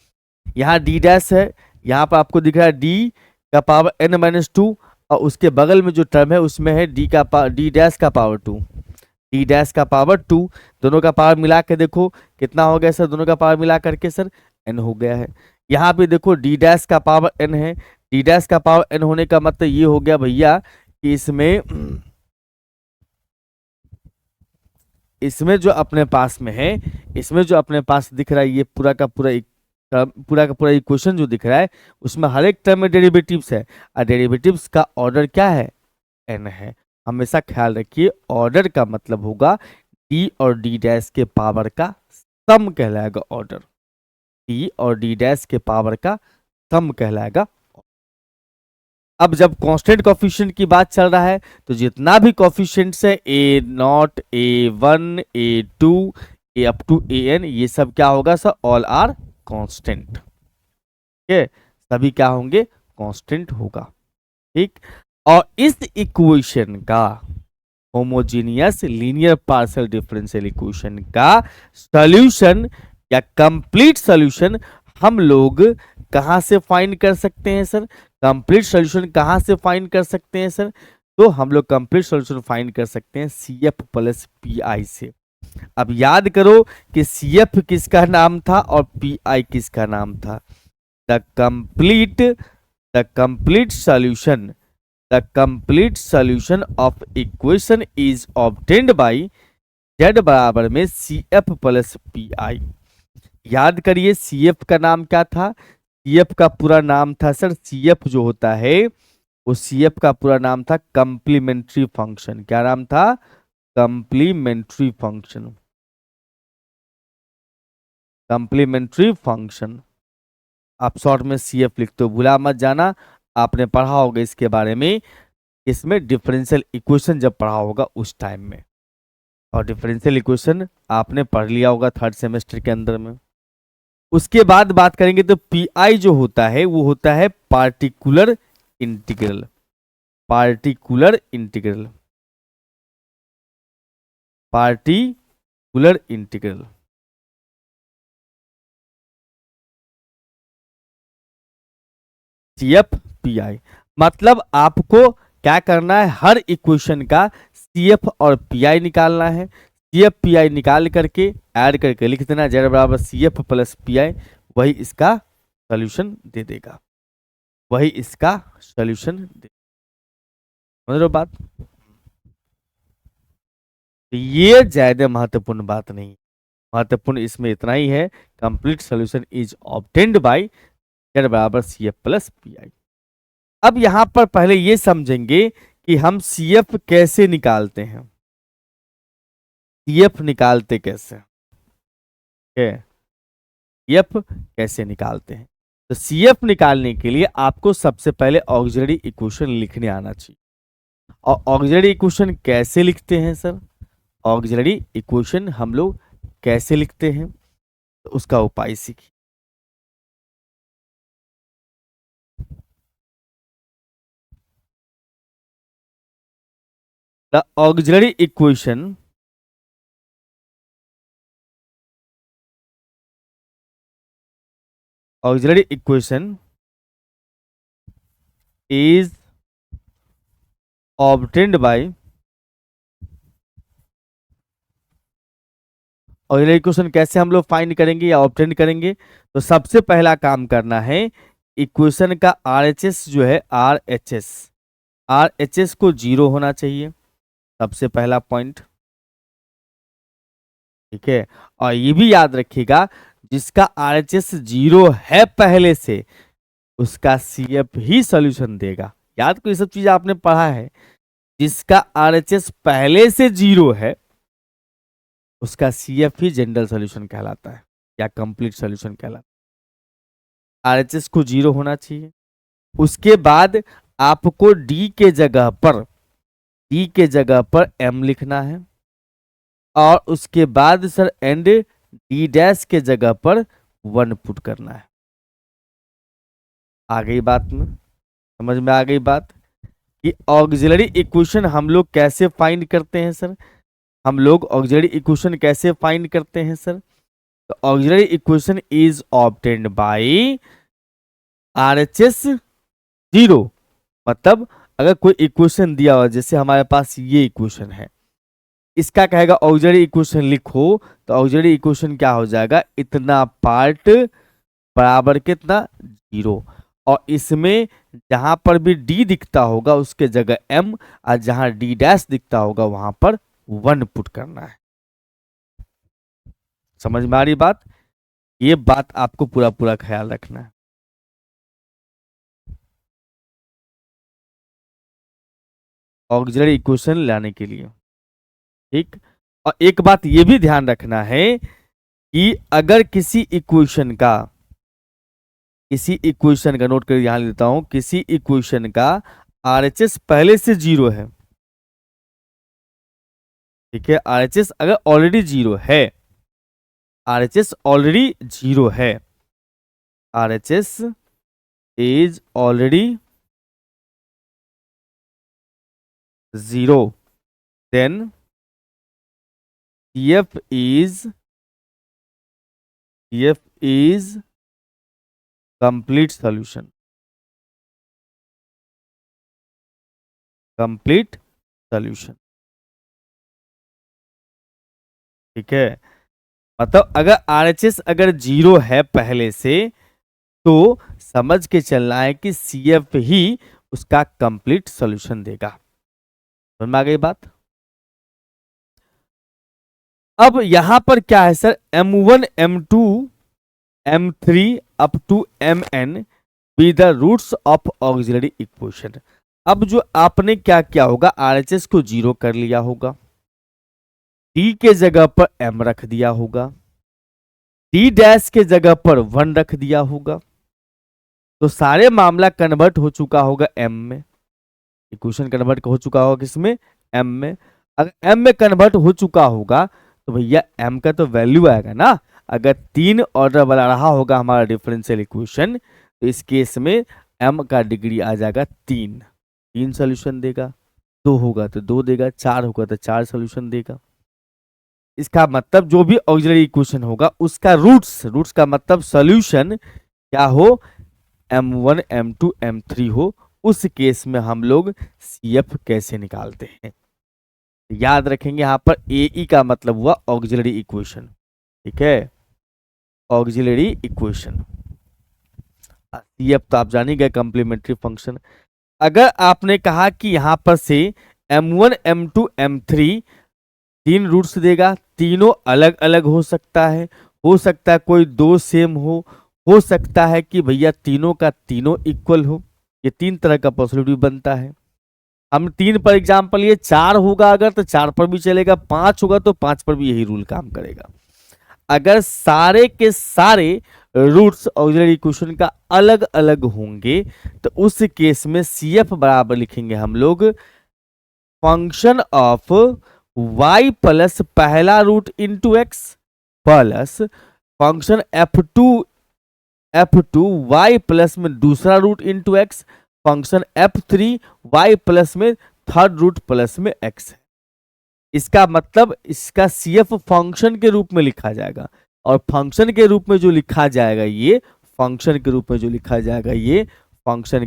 यहाँ डी डैश है, यहाँ पर आपको दिख रहा है डी का पावर n माइनस टू और उसके बगल में जो टर्म है उसमें है डी डैश का पावर टू, डी डैश का पावर टू। दोनों का पावर मिला के देखो कितना हो गया सर? दोनों का पावर मिला करके सर n हो गया है। यहाँ पे देखो डी डैश का पावर n है, डी डैश का पावर n होने का मतलब ये हो गया भैया कि इसमें जो अपने पास में है, इसमें जो अपने पास दिख रहा है ये पूरा का पूरा इक्वेशन जो दिख रहा है उसमें हर एक टर्म में डेरिवेटिव्स है और डेरिवेटिव्स का ऑर्डर क्या है? n है। हमेशा ख्याल रखिए ऑर्डर का मतलब होगा d और d डैश के पावर का सम कहलाएगा ऑर्डर, d और d डैश के पावर का सम कहलाएगा। अब जब कांस्टेंट कोफिशिएंट की बात चल रहा है तो जितना भी कोफिशिएंट्स है A naught, A one, A two, A up to A N, ये सब क्या होगा सर? All are constant. ठीक है, सभी क्या होंगे? कांस्टेंट होगा। ठीक, और इस इक्वेशन का homogeneous linear partial differential equation का सॉल्यूशन या कंप्लीट सॉल्यूशन हम लोग कहां से फाइंड कर सकते हैं सर? कंप्लीट सॉल्यूशन कहां से फाइंड कर सकते हैं सर? तो हम लोग कंप्लीट सॉल्यूशन फाइंड कर सकते हैं CF प्लस PI से। अब याद करो कि CF किसका नाम था और PI किसका नाम था? The complete solution of equation is obtained by Z बराबर में CF प्लस PI। याद करिए CF का नाम क्या था? CF का पूरा नाम था सर, CF जो होता है वो CF का पूरा नाम था कंप्लीमेंट्री फंक्शन। क्या नाम था? Complementary function. कंप्लीमेंट्री फंक्शन आप शॉर्ट में CF लिखते हो, भूला मत जाना, आपने पढ़ा होगा इसके बारे में, इसमें डिफरेंशियल इक्वेशन जब पढ़ा होगा उस टाइम में, और डिफरेंशियल इक्वेशन आपने पढ़ लिया होगा थर्ड सेमेस्टर के अंदर में। उसके बाद बात करेंगे तो PI जो होता है वो होता है particular integral. Particular integral, particular integral. CF PI मतलब आपको क्या करना है? हर इक्वेशन का CF और PI निकालना है। CF PI निकाल करके ऐड करके लिख देना Z बराबर CF प्लस PI, वही इसका सॉल्यूशन दे देगा, वही इसका सॉल्यूशन दे। समझ रहे हो बात? तो ये ज्यादा महत्वपूर्ण बात नहीं, महत्वपूर्ण इसमें इतना ही है, complete solution is obtained by Z बराबर CF प्लस PI। अब यहां पर पहले ये समझेंगे कि हम CF कैसे निकालते हैं। CF निकालते कैसे है? CF कैसे निकालते हैं? तो CF निकालने के लिए आपको सबसे पहले ऑक्सिलरी इक्वेशन लिखने आना चाहिए। और ऑक्सिलरी इक्वेशन कैसे लिखते हैं सर? ऑक्सिलरी इक्वेशन हम लोग कैसे लिखते हैं तो उसका उपाय सीखिए। The auxiliary equation is obtained by auxiliary equation कैसे हम लोग फाइंड करेंगे या ऑब्टेन करेंगे? तो सबसे पहला काम करना है, इक्वेशन का RHS जो है RHS को 0 होना चाहिए, सबसे पहला पॉइंट। ठीक है, और ये भी याद रखिएगा जिसका RHS 0 है पहले से उसका CF ही सॉल्यूशन देगा। याद करो, ये सब चीज आपने पढ़ा है। जिसका RHS पहले से 0 है उसका CF ही जनरल सॉल्यूशन कहलाता है या कंप्लीट सॉल्यूशन कहलाता है। RHS को 0 होना चाहिए। उसके बाद आपको D के जगह पर M लिखना है, और उसके बाद सर एंड D डैश के जगह पर 1 पुट करना है। आ गई बात में, समझ में आ गई बात कि ऑक्सिलरी इक्वेशन हम लोग कैसे फाइंड करते हैं सर। हम लोग ऑक्सिलरी इक्वेशन कैसे फाइंड करते हैं सर। तो auxiliary equation is obtained by RHS 0। मतलब अगर कोई इक्वेशन दिया हुआ, जैसे हमारे पास ये इक्वेशन है, इसका कहेगा ऑक्सिलरी इक्वेशन लिखो, तो ऑक्सिलरी इक्वेशन क्या हो जाएगा, इतना पार्ट बराबर कितना 0। और इसमें जहां पर भी D दिखता होगा उसके जगह M, और जहां D डैश दिखता होगा वहां पर 1 पुट करना है। समझ में आ रही बात। ये बात आपको पूरा पूरा ख्याल रखना है। ऑक्सिलरी इक्वेशन लाने के लिए, ठीक। और एक बात ये भी ध्यान रखना है कि अगर किसी इक्वेशन का नोट कर यहां लेता हूं, किसी इक्वेशन का RHS पहले से 0 है, ठीक है। RHS अगर ऑलरेडी 0 है, RHS ऑलरेडी 0 है, RHS is already 0, then CF is complete solution, complete solution, ठीक है। मतलब अगर RHS अगर 0 है पहले से, तो समझ के चलना है कि CF ही उसका कंप्लीट सॉल्यूशन देगा। समझ में आ गई बात। अब यहां पर क्या है sir, M1 M2 M3 up to Mn be the roots of auxiliary equation. अब जो आपने क्या किया होगा, RHS को 0 कर लिया होगा, D के जगह पर M रख दिया होगा, D डैश के जगह पर 1 रख दिया होगा, तो सारे मामला कन्वर्ट हो चुका होगा M में। इक्वेशन कन्वर्ट हो चुका होगा किसमें, M में। अगर M में कन्वर्ट हो चुका होगा तो भैया M का तो वैल्यू आएगा ना। अगर 3 ऑर्डर वाला रहा होगा हमारा डिफरेंशियल इक्वेशन, तो इस केस में M का डिग्री आ जाएगा 3 सॉल्यूशन देगा। 2 होगा तो 2 देगा, 4 होगा तो 4 सॉल्यूशन देगा। इसका मतलब जो भी ऑक्सिलरी इक्वेशन होगा उसका रूट्स का मतलब सॉल्यूशन क्या हो, M1 M2 M3 हो। उस केस में हम लोग CF कैसे निकालते हैं, याद रखेंगे। यहां पर AE का मतलब हुआ ऑक्सिलरी इक्वेशन, ठीक है। ऑक्सिलरी इक्वेशन, CF तो आप जान ही गए, कंप्लीमेंट्री फंक्शन। अगर आपने कहा कि यहां पर से M1 M2 M3 3 रूट्स देगा, तीनों अलग अलग हो सकता है कोई 2 सेम हो सकता है कि भैया तीनों का तीनों इक्वल हो। ये 3 तरह का पॉसिबिलिटी बनता है। हम 3 पर एग्जांपल, ये 4 होगा अगर तो 4 पर भी चलेगा, 5 होगा तो 5 पर भी यही रूल काम करेगा। अगर सारे के सारे रूट्स ऑक्सिलरी इक्वेशन का अलग अलग होंगे तो उस केस में CF बराबर लिखेंगे हम लोग फंक्शन ऑफ y प्लस पहला root into x plus function F2 y plus में दूसरा root into x, function F3 y plus में थर्ड रूट प्लस में x है। इसका मतलब इसका CF फंक्शन के रूप में लिखा जाएगा, और फंक्शन के रूप में जो लिखा जाएगा ये फंक्शन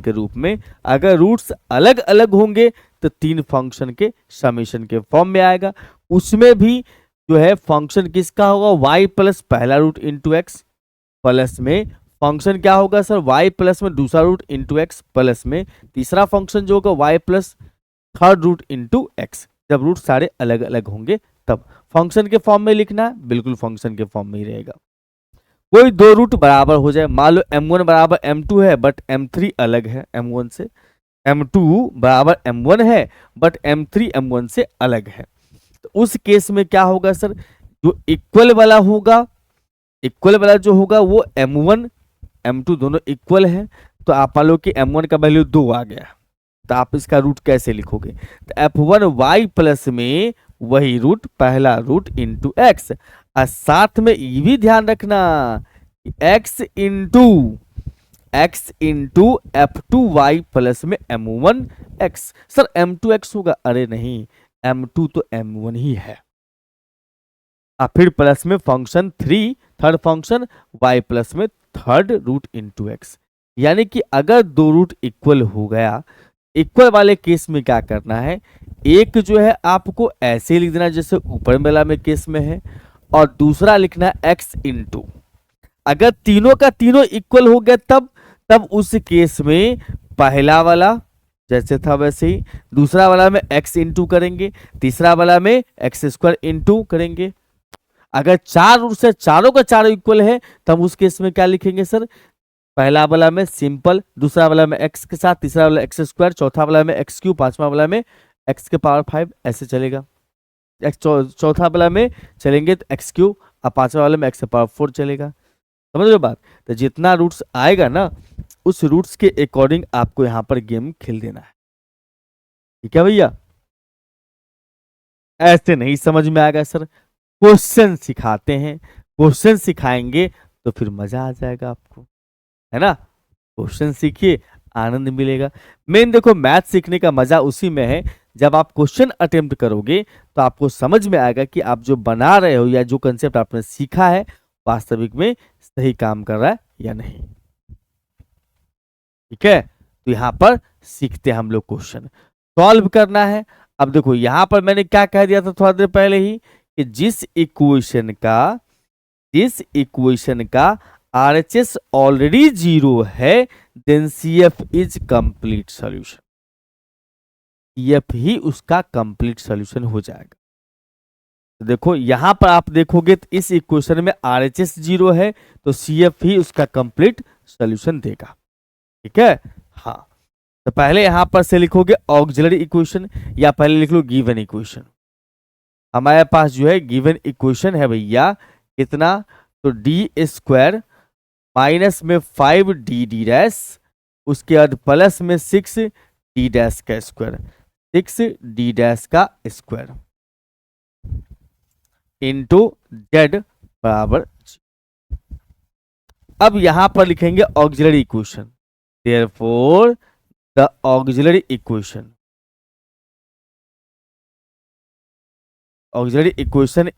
के रूप में अगर रूट्स अलग अलग होंगे तो 3 फंक्शन के समेशन के फॉर्म में आएगा। उसमें भी जो है फंक्शन किसका होगा, y प्लस पहला रूट इंटू एक्स, प्लस में फंक्शन क्या होगा सर, y प्लस में दूसरा रूट इंटू एक्स, प्लस में तीसरा फंक्शन जो होगा y plus third root into x. जब रूट सारे अलग अलग होंगे तब फंक्शन के फॉर्म में लिखना है, बिल्कुल फंक्शन के फॉर्म में ही रहेगा। कोई दो रूट बराबर हो जाए, मान लो m1 बराबर m2 है बट m3 अलग है m1 से, m2 बराबर m1 है बट m3 m1 से अलग है, तो उस केस में क्या होगा सर, जो इक्वल वाला होगा, इक्वल वाला जो होगा वो m1 m2 दोनों इक्वल है, तो आप मान लो कि m1 का वैल्यू 2 आ गया, तो आप इसका रूट कैसे लिखोगे, तो f1y प्लस में वही रूट, पहला रूट इंटू एक्स, और साथ में ये भी ध्यान रखना x इंटू f2y प्लस में m1x। सर m2x होगा, अरे नहीं, m2 तो m1 ही है, और फिर प्लस में function 3 third function y plus में थर्ड रूट इंटू एक्स, यानी कि अगर दो रूट इक्वल हो गया, इक्वल वाले केस में क्या करना है, एक जो है आपको ऐसे लिख देना जैसे ऊपर वाला में केस में है, और दूसरा लिखना है x इंटू, अगर तीनों का तीनों इक्वल हो गया तब उस केस में पहला वाला जैसे था वैसे ही, दूसरा वाला में x इंटू करेंगे, तीसरा वाला में एक्स स्क्वायर इंटू करेंगे। अगर चार रूट से चारों का चारों इक्वल है तब उस केस में क्या लिखेंगे सर, पहला वाला में सिंपल, दूसरा वाला में x के साथ, तीसरा वाला एक्स स्क्वायर, चौथा वाला में एक्स क्यूब, पांचवा वाला में x के पावर 5, ऐसे चलेगा। चौथा वाला में चलेंगे तो एक्स क्यूब, और पांचवा वाले में x के पावर 4 चलेगा। समझ लो बात, तो जितना रूट्स आएगा ना उस रूट्स के अकॉर्डिंग आपको यहाँ पर गेम खेल देना है, ठीक है भैया। ऐसे नहीं समझ में आएगा सर, क्वेश्चन सिखाते हैं, क्वेश्चन सिखाएंगे तो फिर मजा आ जाएगा आपको, है ना। क्वेश्चन सीखिए, आनंद मिलेगा। मेन देखो मैथ सीखने का मजा उसी में है, जब आप क्वेश्चन अटेम्प्ट करोगे तो आपको समझ में आएगा कि आप जो बना रहे हो या जो कंसेप्ट आपने सीखा है वास्तविक में सही काम कर रहा है या नहीं, ठीक है। तो यहां पर सीखते हैं हम लोग, क्वेश्चन सॉल्व करना है। अब देखो यहां पर मैंने क्या कह दिया था थोड़ा देर पहले ही, कि जिस इक्वेशन का RHS ऑलरेडी 0 है then CF is complete solution, CF ही उसका कंप्लीट सॉल्यूशन हो जाएगा। तो देखो यहां पर आप देखोगे तो इस इक्वेशन में RHS 0 है तो CF ही उसका कंप्लीट सॉल्यूशन देगा, ठीक है। हाँ, तो पहले यहां पर से लिखोगे ऑक्सिलरी इक्वेशन, या पहले लिख लो गिवन इक्वेशन। हमारे पास जो है गिवन इक्वेशन है भैया कितना, तो डी स्क्वायर माइनस में 5d डैश, उसके बाद प्लस में 6d डैश का स्क्वायर, 6d डैश का स्क्वायर इंटू जेड बराबर। अब यहां पर लिखेंगे auxiliary equation, therefore the auxiliary equation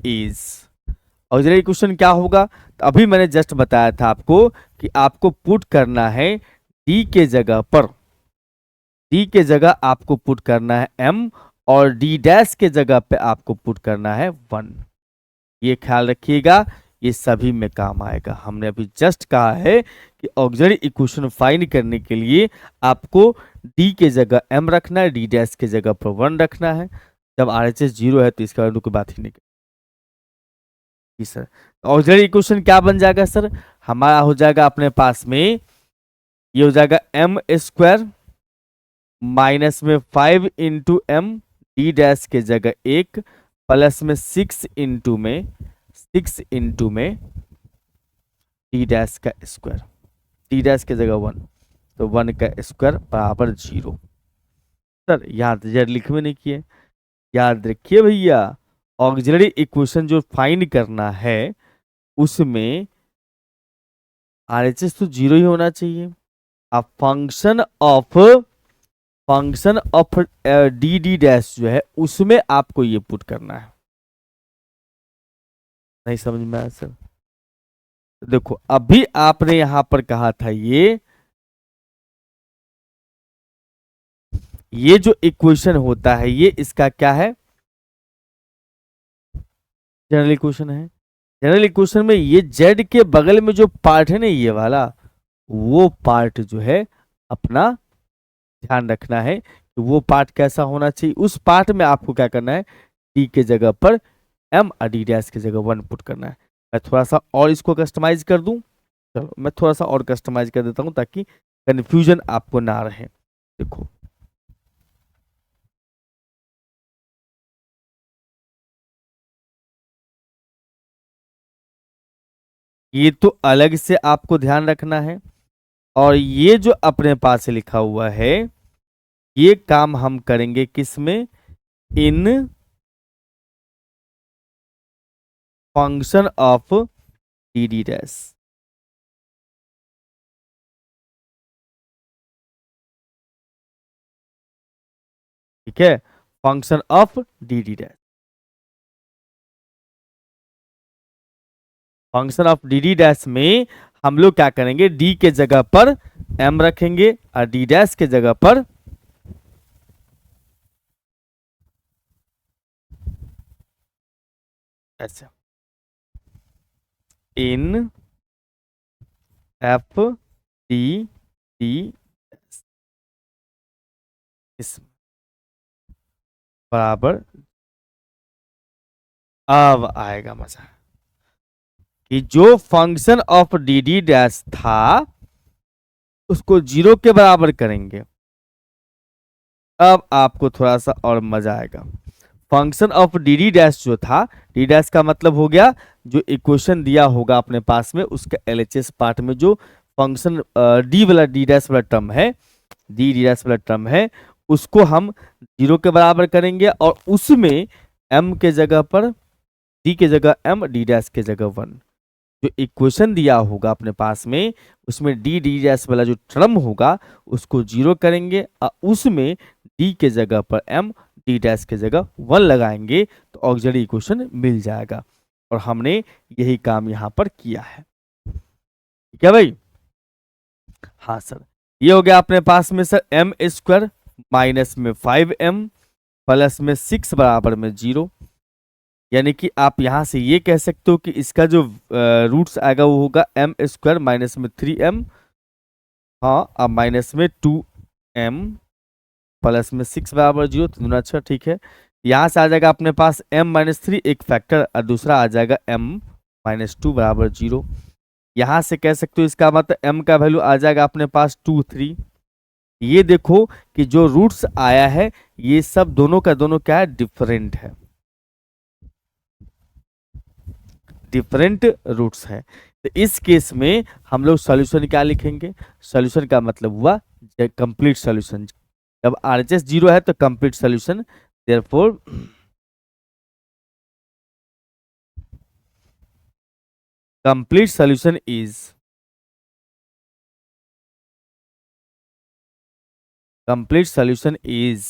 is, auxiliary equation क्या होगा, तो अभी मैंने जस्ट बताया था आपको कि आपको पुट करना है d के जगह पर, d के जगह आपको पुट करना है m, और d डैश के जगह पे आपको पुट करना है 1। ये ख्याल रखिएगा, ये सभी में काम आएगा। हमने अभी जस्ट कहा है कि ऑक्सिलरी इक्वेशन फाइंड करने के लिए आपको d के जगह m रखना है, d डैश के जगह पर 1 रखना है। जब RHS 0 है तो इसके बारे में कोई बात ही नहीं जी सर। ऑक्सिलरी इक्वेशन क्या बन जाएगा सर, हमारा हो जाएगा अपने पास में, ये हो जाएगा m स्क्वायर माइनस में 5 इंटू एम, डी डैश के जगह 1 प्लस में 6 इंटू में डी डैश का स्क्वायर, डी डैश के जगह 1, तो 1 का स्क्वायर बराबर 0। सर यहाँ तो जेड लिखे नहीं किए, याद रखिए भैया ऑक्सिलरी इक्वेशन जो फाइंड करना है उसमें RHS तो 0 ही होना चाहिए। अब फंक्शन ऑफ डी डैश जो है उसमें आपको ये पुट करना है। नहीं समझ में आया सर, देखो अभी आपने यहां पर कहा था ये जो इक्वेशन होता है ये इसका क्या है, जनरल इक्वेशन है। जनरल इक्वेशन में ये जेड के बगल में जो पार्ट है ना ये वाला, वो पार्ट जो है अपना ध्यान रखना है कि वो पार्ट कैसा होना चाहिए। उस पार्ट में आपको क्या करना है, डी के जगह पर m और डी डैश की जगह 1 पुट करना है। मैं थोड़ा सा और इसको कस्टमाइज कर दूं। चलो मैं थोड़ा सा और कस्टमाइज कर देता हूं ताकि कंफ्यूजन आपको ना रहे। देखो ये तो अलग से आपको ध्यान रखना है, और ये जो अपने पास लिखा हुआ है ये काम हम करेंगे किसमें, in function of D D dash. ठीक है, function of D D dash. Function of D D dash में हम लोग क्या करेंगे, डी के जगह पर एम रखेंगे और डी डैश के जगह पर ऐसे इन एफ डी डी इस बराबर। अब आएगा मजा कि जो function of D D dash था उसको 0 के बराबर करेंगे। अब आपको थोड़ा सा और मजा आएगा। Function of D D dash जो था, डी डैश का मतलब हो गया जो इक्वेशन दिया होगा अपने पास में उसका एलएचएस पार्ट में जो फंक्शन डी वाला डी डैश वाला टर्म है, डी डी डैश वाला टर्म है, उसको हम 0 के बराबर करेंगे और उसमें एम के जगह पर, डी के जगह एम, डी डैश के जगह 1। जो इक्वेशन दिया होगा अपने पास में उसमें डी डी डैश वाला जो टर्म होगा उसको 0 करेंगे और उसमें डी के जगह पर एम, डी डैश के जगह 1 लगाएंगे तो ऑक्सिलरी इक्वेशन मिल जाएगा। और हमने यही काम यहां पर किया है। ठीक है भाई। हाँ सर, ये हो गया अपने पास में सर एम स्क्वायर माइनस में 5m प्लस में 6 बराबर में 0। यानी कि आप यहां से ये कह सकते हो कि इसका जो रूट्स आएगा वो होगा एम स्क्वायर माइनस में 3m, हाँ, अब माइनस में 2m प्लस में 6 बराबर 0, तो दोनों अच्छा ठीक है। यहां से आ जाएगा अपने पास m-3 एक फैक्टर और दूसरा आ जाएगा m-2 बराबर 0। यहां से कह सकते हो इसका मतलब m का वैल्यू आ जाएगा अपने पास 2, 3। ये देखो कि जो रूट्स आया है ये सब दोनों का दोनों क्या है, डिफरेंट है, डिफरेंट रूट्स है। तो इस केस में हम लोग सॉल्यूशन क्या लिखेंगे, सॉल्यूशन का मतलब हुआ कंप्लीट सॉल्यूशन। जब आरएचएस 0 है तो complete solution, therefore complete solution is, complete solution is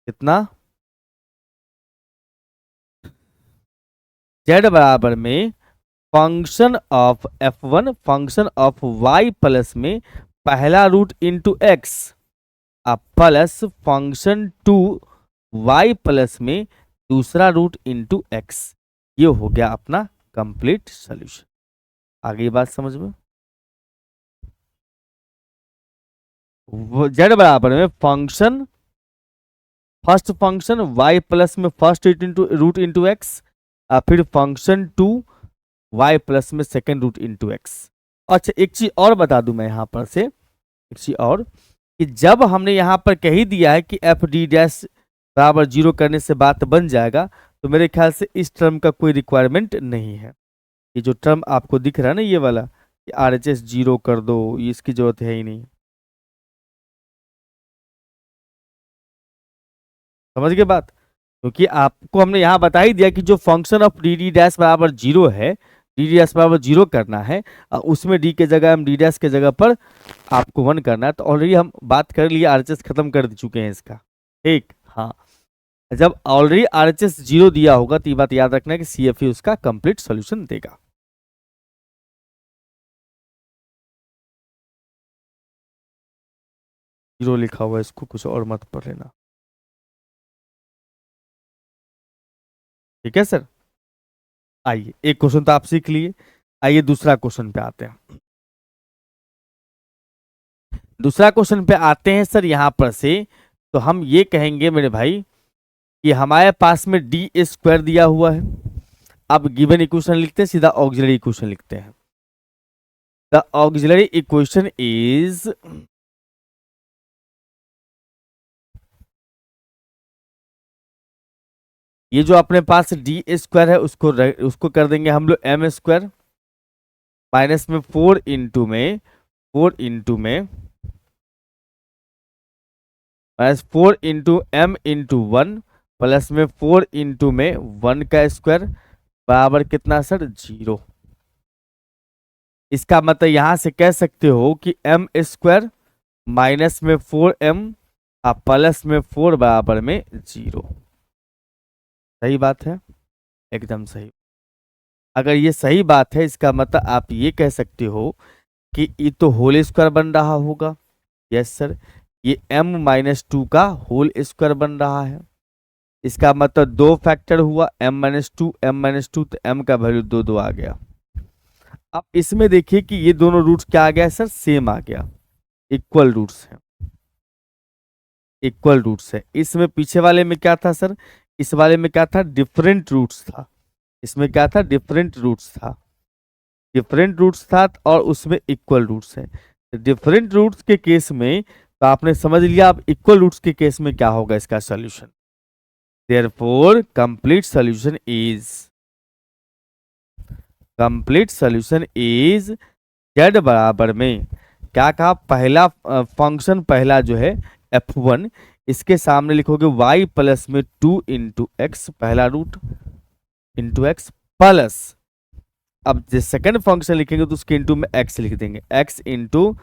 कितना, z बराबर में function of f1 function of y plus में पहला root into x plus function 2 y plus में दूसरा रूट इंटू एक्स। ये हो गया अपना कंप्लीट सॉल्यूशन। आगे बात समझ में, z बराबर में function, first function y plus में फर्स्ट रूट इंटू एक्स, फिर फंक्शन 2 y प्लस में सेकेंड रूट इंटू एक्स। अच्छा एक चीज और बता दूं मैं यहां पर से, एक चीज और कि जब हमने यहां पर कह ही दिया है कि एफ डी डैश बराबर 0 करने से बात बन जाएगा, तो मेरे ख्याल से इस टर्म का कोई रिक्वायरमेंट नहीं है। ये जो टर्म आपको दिख रहा है ना ये वाला कि आरएचएस 0 कर दो, इसकी जरूरत है ही नहीं। समझ गए बात, क्योंकि आपको हमने यहाँ बता ही दिया कि जो function of D D dash बराबर 0 है, डी डी डैश बराबर 0 करना है, उसमें डी के जगह हम डी डैश के जगह पर आपको 1 करना है। तो ऑलरेडी हम बात कर लिए, आरएचएस खत्म कर चुके हैं इसका। ठीक, हाँ, जब ऑलरेडी आरएचएस 0 दिया होगा तो ये बात याद रखना है कि सीएफई उसका कंप्लीट सोल्यूशन देगा। जीरो लिखा हुआ है, इसको कुछ और मत पढ़ लेना। ठीक है सर, आइए एक क्वेश्चन तो आप सीख लिए, आइए दूसरा क्वेश्चन पे आते हैं। दूसरा क्वेश्चन पे आते हैं सर। यहां पर से तो हम ये कहेंगे मेरे भाई कि हमारे पास में डी स्क्वायर दिया हुआ है अब गिवन इक्वेशन लिखते हैं, सीधा ऑक्सिलरी इक्वेशन लिखते हैं। द ऑक्सिलरी इक्वेशन इज, ये जो अपने पास डी स्क्वायर है उसको कर देंगे हम लोग एम स्क्वायर, माइनस में 4 इंटू में minus 4 into m into 1 plus में 4 इंटू में 1 का स्क्वायर बराबर कितना सर 0। इसका मतलब यहां से कह सकते हो कि एम स्क्वायर माइनस में 4m प्लस में 4 बराबर में 0। सही बात है, एकदम सही। अगर ये सही बात है इसका मतलब आप ये कह सकते हो कि ये तो होल स्क्वायर बन रहा होगा। यस सर, ये m-2 का होल स्क्वायर बन रहा है। इसका मतलब 2 फैक्टर हुआ, m-2 तो m का वैल्यू 2 आ गया। अब इसमें देखिए कि ये दोनों रूट्स क्या आ गया सर, सेम आ गया, इक्वल रूट्स है, इक्वल रूट्स है। इसमें पीछे वाले में क्या था सर, इस वाले में क्या था, डिफरेंट रूट्स था। इसमें क्या था, डिफरेंट रूट्स था, डिफरेंट रूट्स था और उसमें इक्वल रूट्स है। डिफरेंट रूट्स के केस में तो आपने समझ लिया, अब इक्वल रूट्स के केस में क्या होगा इसका solution. Therefore complete solution is z बराबर में क्या कहा, पहला फंक्शन पहला जो है f1, इसके सामने लिखोगे y प्लस में 2 इंटू एक्स, पहला रूट इंटू एक्स प्लस, अब जो सेकंड फंक्शन लिखेंगे तो उसके इंटू में x लिख देंगे, x into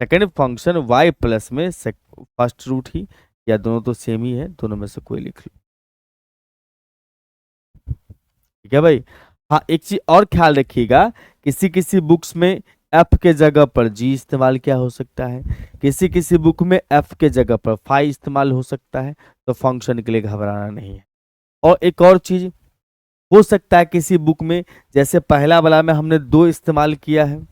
second function y plus में फर्स्ट रूट ही, या दोनों तो सेम ही है, दोनों में से कोई लिख लो। ठीक है भाई। हाँ, एक चीज और ख्याल रखिएगा, किसी किसी बुक्स में f के जगह पर g इस्तेमाल क्या हो सकता है, किसी किसी बुक में f के जगह पर फाई इस्तेमाल हो सकता है, तो फंक्शन के लिए घबराना नहीं है। और एक और चीज हो सकता है किसी बुक में, जैसे पहला वाला में हमने 2 इस्तेमाल किया है,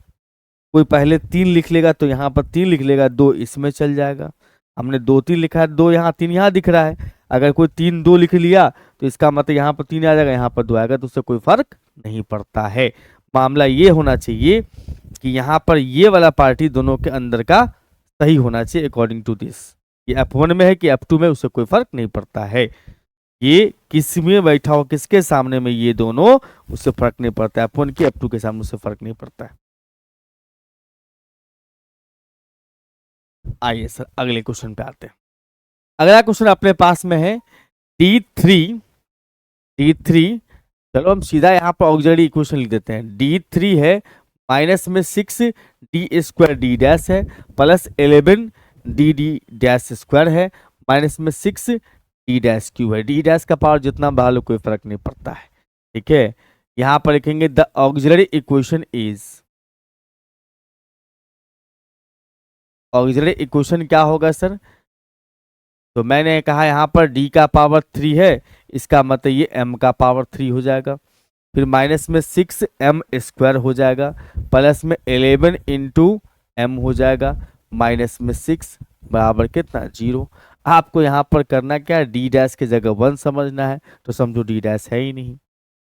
कोई पहले 3 लिख लेगा तो यहाँ पर 3 लिख लेगा, 2 इसमें चल जाएगा। हमने 2-3 लिखा है, 2 यहाँ 3 यहाँ दिख रहा है, अगर कोई 3-2 लिख लिया तो इसका मतलब यहाँ पर 3 आ जाएगा, यहाँ पर 2 आएगा, तो उससे कोई फर्क नहीं पड़ता है। मामला ये होना चाहिए कि यहाँ पर ये वाला पार्टी दोनों के अंदर का सही होना चाहिए अकॉर्डिंग टू दिस। ये f1 में है कि f2 में, उससे कोई फर्क नहीं पड़ता है। ये किस में बैठा हो, किसके सामने में, ये दोनों, उससे फर्क नहीं पड़ता, f1 की f2 के सामने उससे फर्क नहीं पड़ता है। आइए सर अगले क्वेश्चन पे आते हैं। अगला क्वेश्चन अपने पास में है D3। चलो हम सीधा यहाँ पर ऑक्सिलरी इक्वेशन लिख देते हैं। D3 है, माइनस में 6 डी स्क्वायर डी डैश है, plus 11 D D dash square है, माइनस में 6 डी डैश क्यू है। डी डैश का पावर जितना बढ़ा लो कोई फर्क नहीं पड़ता है। ठीक है, यहाँ पर लिखेंगे the auxiliary equation is, auxiliary equation क्या होगा सर, तो मैंने कहा यहाँ पर d का पावर 3 है, इसका मतलब ये m का पावर 3 हो जाएगा, फिर माइनस में 6m स्क्वायर हो जाएगा, प्लस में 11 इंटू m हो जाएगा, माइनस में 6 बराबर कितना 0। आपको यहाँ पर करना क्या है, d डैश की जगह 1 समझना है, तो समझो d डैश है ही नहीं।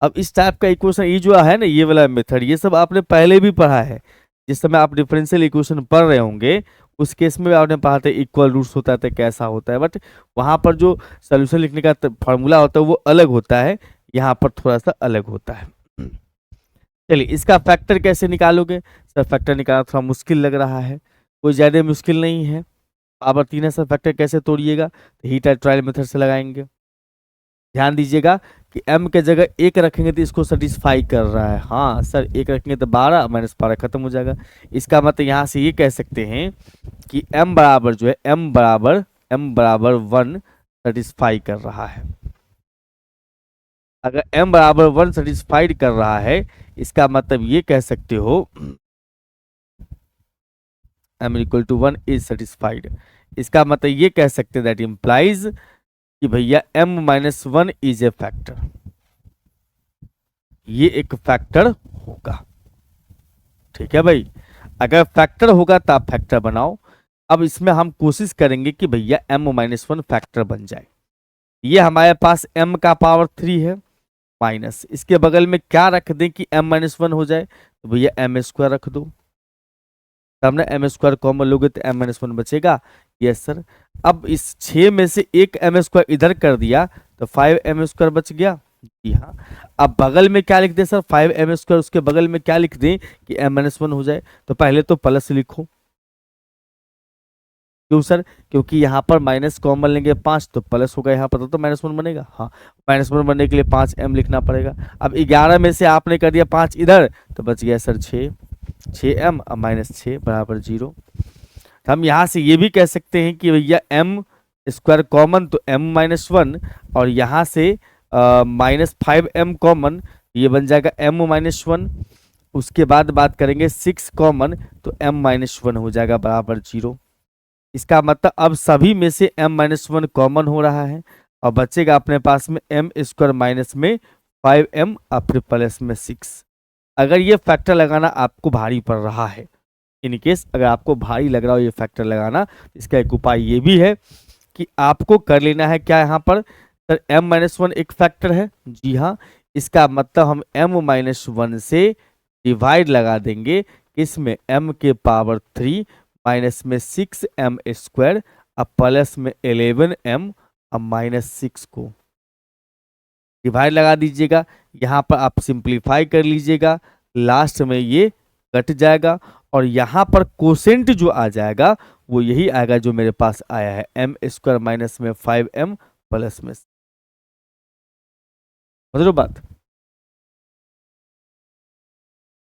अब इस टाइप का इक्वेशन, ये जो है ना, ये वाला मेथड, ये सब आपने पहले भी पढ़ा है। जिस समय आप डिफरेंशियल इक्वेशन पढ़ रहे होंगे उस केस में आपने पढ़ा था इक्वल रूट्स होता है तो कैसा होता है, बट वहाँ पर जो सोल्यूशन लिखने का फॉर्मूला होता है वो अलग होता है, यहाँ पर थोड़ा सा अलग होता है। चलिए इसका फैक्टर कैसे निकालोगे सर, फैक्टर निकालना थोड़ा मुश्किल लग रहा है, कोई ज़्यादा मुश्किल नहीं है। पावर 3 है सर, फैक्टर कैसे तोड़िएगा, तो हीट एंड ट्रायल मेथड से लगाएंगे। ध्यान दीजिएगा कि m के जगह 1 रखेंगे तो इसको सेटिस्फाई कर रहा है। हाँ सर, 1 रखेंगे तो 12 माइनस 12 खत्म हो जाएगा। इसका मतलब यहाँ से ये कह सकते हैं कि m बराबर जो है, m बराबर 1 सेटिस्फाई कर रहा है। अगर m बराबर 1 सेटिस्फाइड कर रहा है, इसका मतलब ये कह सकते हो m equal to 1 is satisfied. इसका मतलब ये कह सकते हैं दैट इम्प्लाइज कि भैया m-1 इज ए फैक्टर, ये एक फैक्टर होगा। ठीक है भाई, अगर फैक्टर होगा तो आप फैक्टर बनाओ। अब इसमें हम कोशिश करेंगे कि भैया m-1 फैक्टर बन जाए। ये हमारे पास m का पावर 3 है, माइनस, इसके बगल में क्या रख दें कि m-1 हो जाए, तो भैया m² रख दो, तब ना m² कॉमन लोगे तो m-1 बचेगा। Yes sir. अब इस 6 में से एक m² इधर कर दिया तो 5m² बच गया। जी हाँ। अब बगल में क्या लिख दें सर, 5m², उसके बगल में क्या लिख दें कि m-1 हो जाए, तो पहले तो प्लस लिखो। क्यों सर, क्योंकि यहाँ पर माइनस कॉमन लेंगे 5 तो प्लस होगा, यहाँ पर तो -1 बनेगा। हाँ, -1 बनने के लिए 5m लिखना पड़ेगा। अब 11 में से आपने कर दिया 5 इधर, तो बच गया सर 6m और -6 बराबर 0। हम यहाँ से ये भी कह सकते हैं कि भैया m² कॉमन तो m-1, और यहाँ से -5m कॉमन, ये बन जाएगा m-1। उसके बाद बात करेंगे 6 कॉमन तो m-1 हो जाएगा बराबर 0। इसका मतलब अब सभी में से m-1 कॉमन हो रहा है और बचेगा अपने पास में m² माइनस में 5m और फिर प्लस में 6। अगर ये फैक्टर लगाना आपको भारी पड़ रहा है, इन केस अगर आपको भारी लग रहा हो ये फैक्टर लगाना, इसका एक उपाय ये भी है कि आपको कर लेना है क्या, यहाँ पर सर m-1 एक फैक्टर है। जी हाँ, इसका मतलब हम m-1 से डिवाइड लगा देंगे, इसमें m के पावर 3 माइनस में 6m² अब प्लस में 11m अब -6 को डिवाइड लगा दीजिएगा। यहाँ पर आप सिंप्लीफाई कर लीजिएगा, लास्ट में ये कट जाएगा और यहाँ पर कोसेंट जो आ जाएगा वो यही आएगा जो मेरे पास आया है, m² माइनस में 5m प्लस में। मतलब बात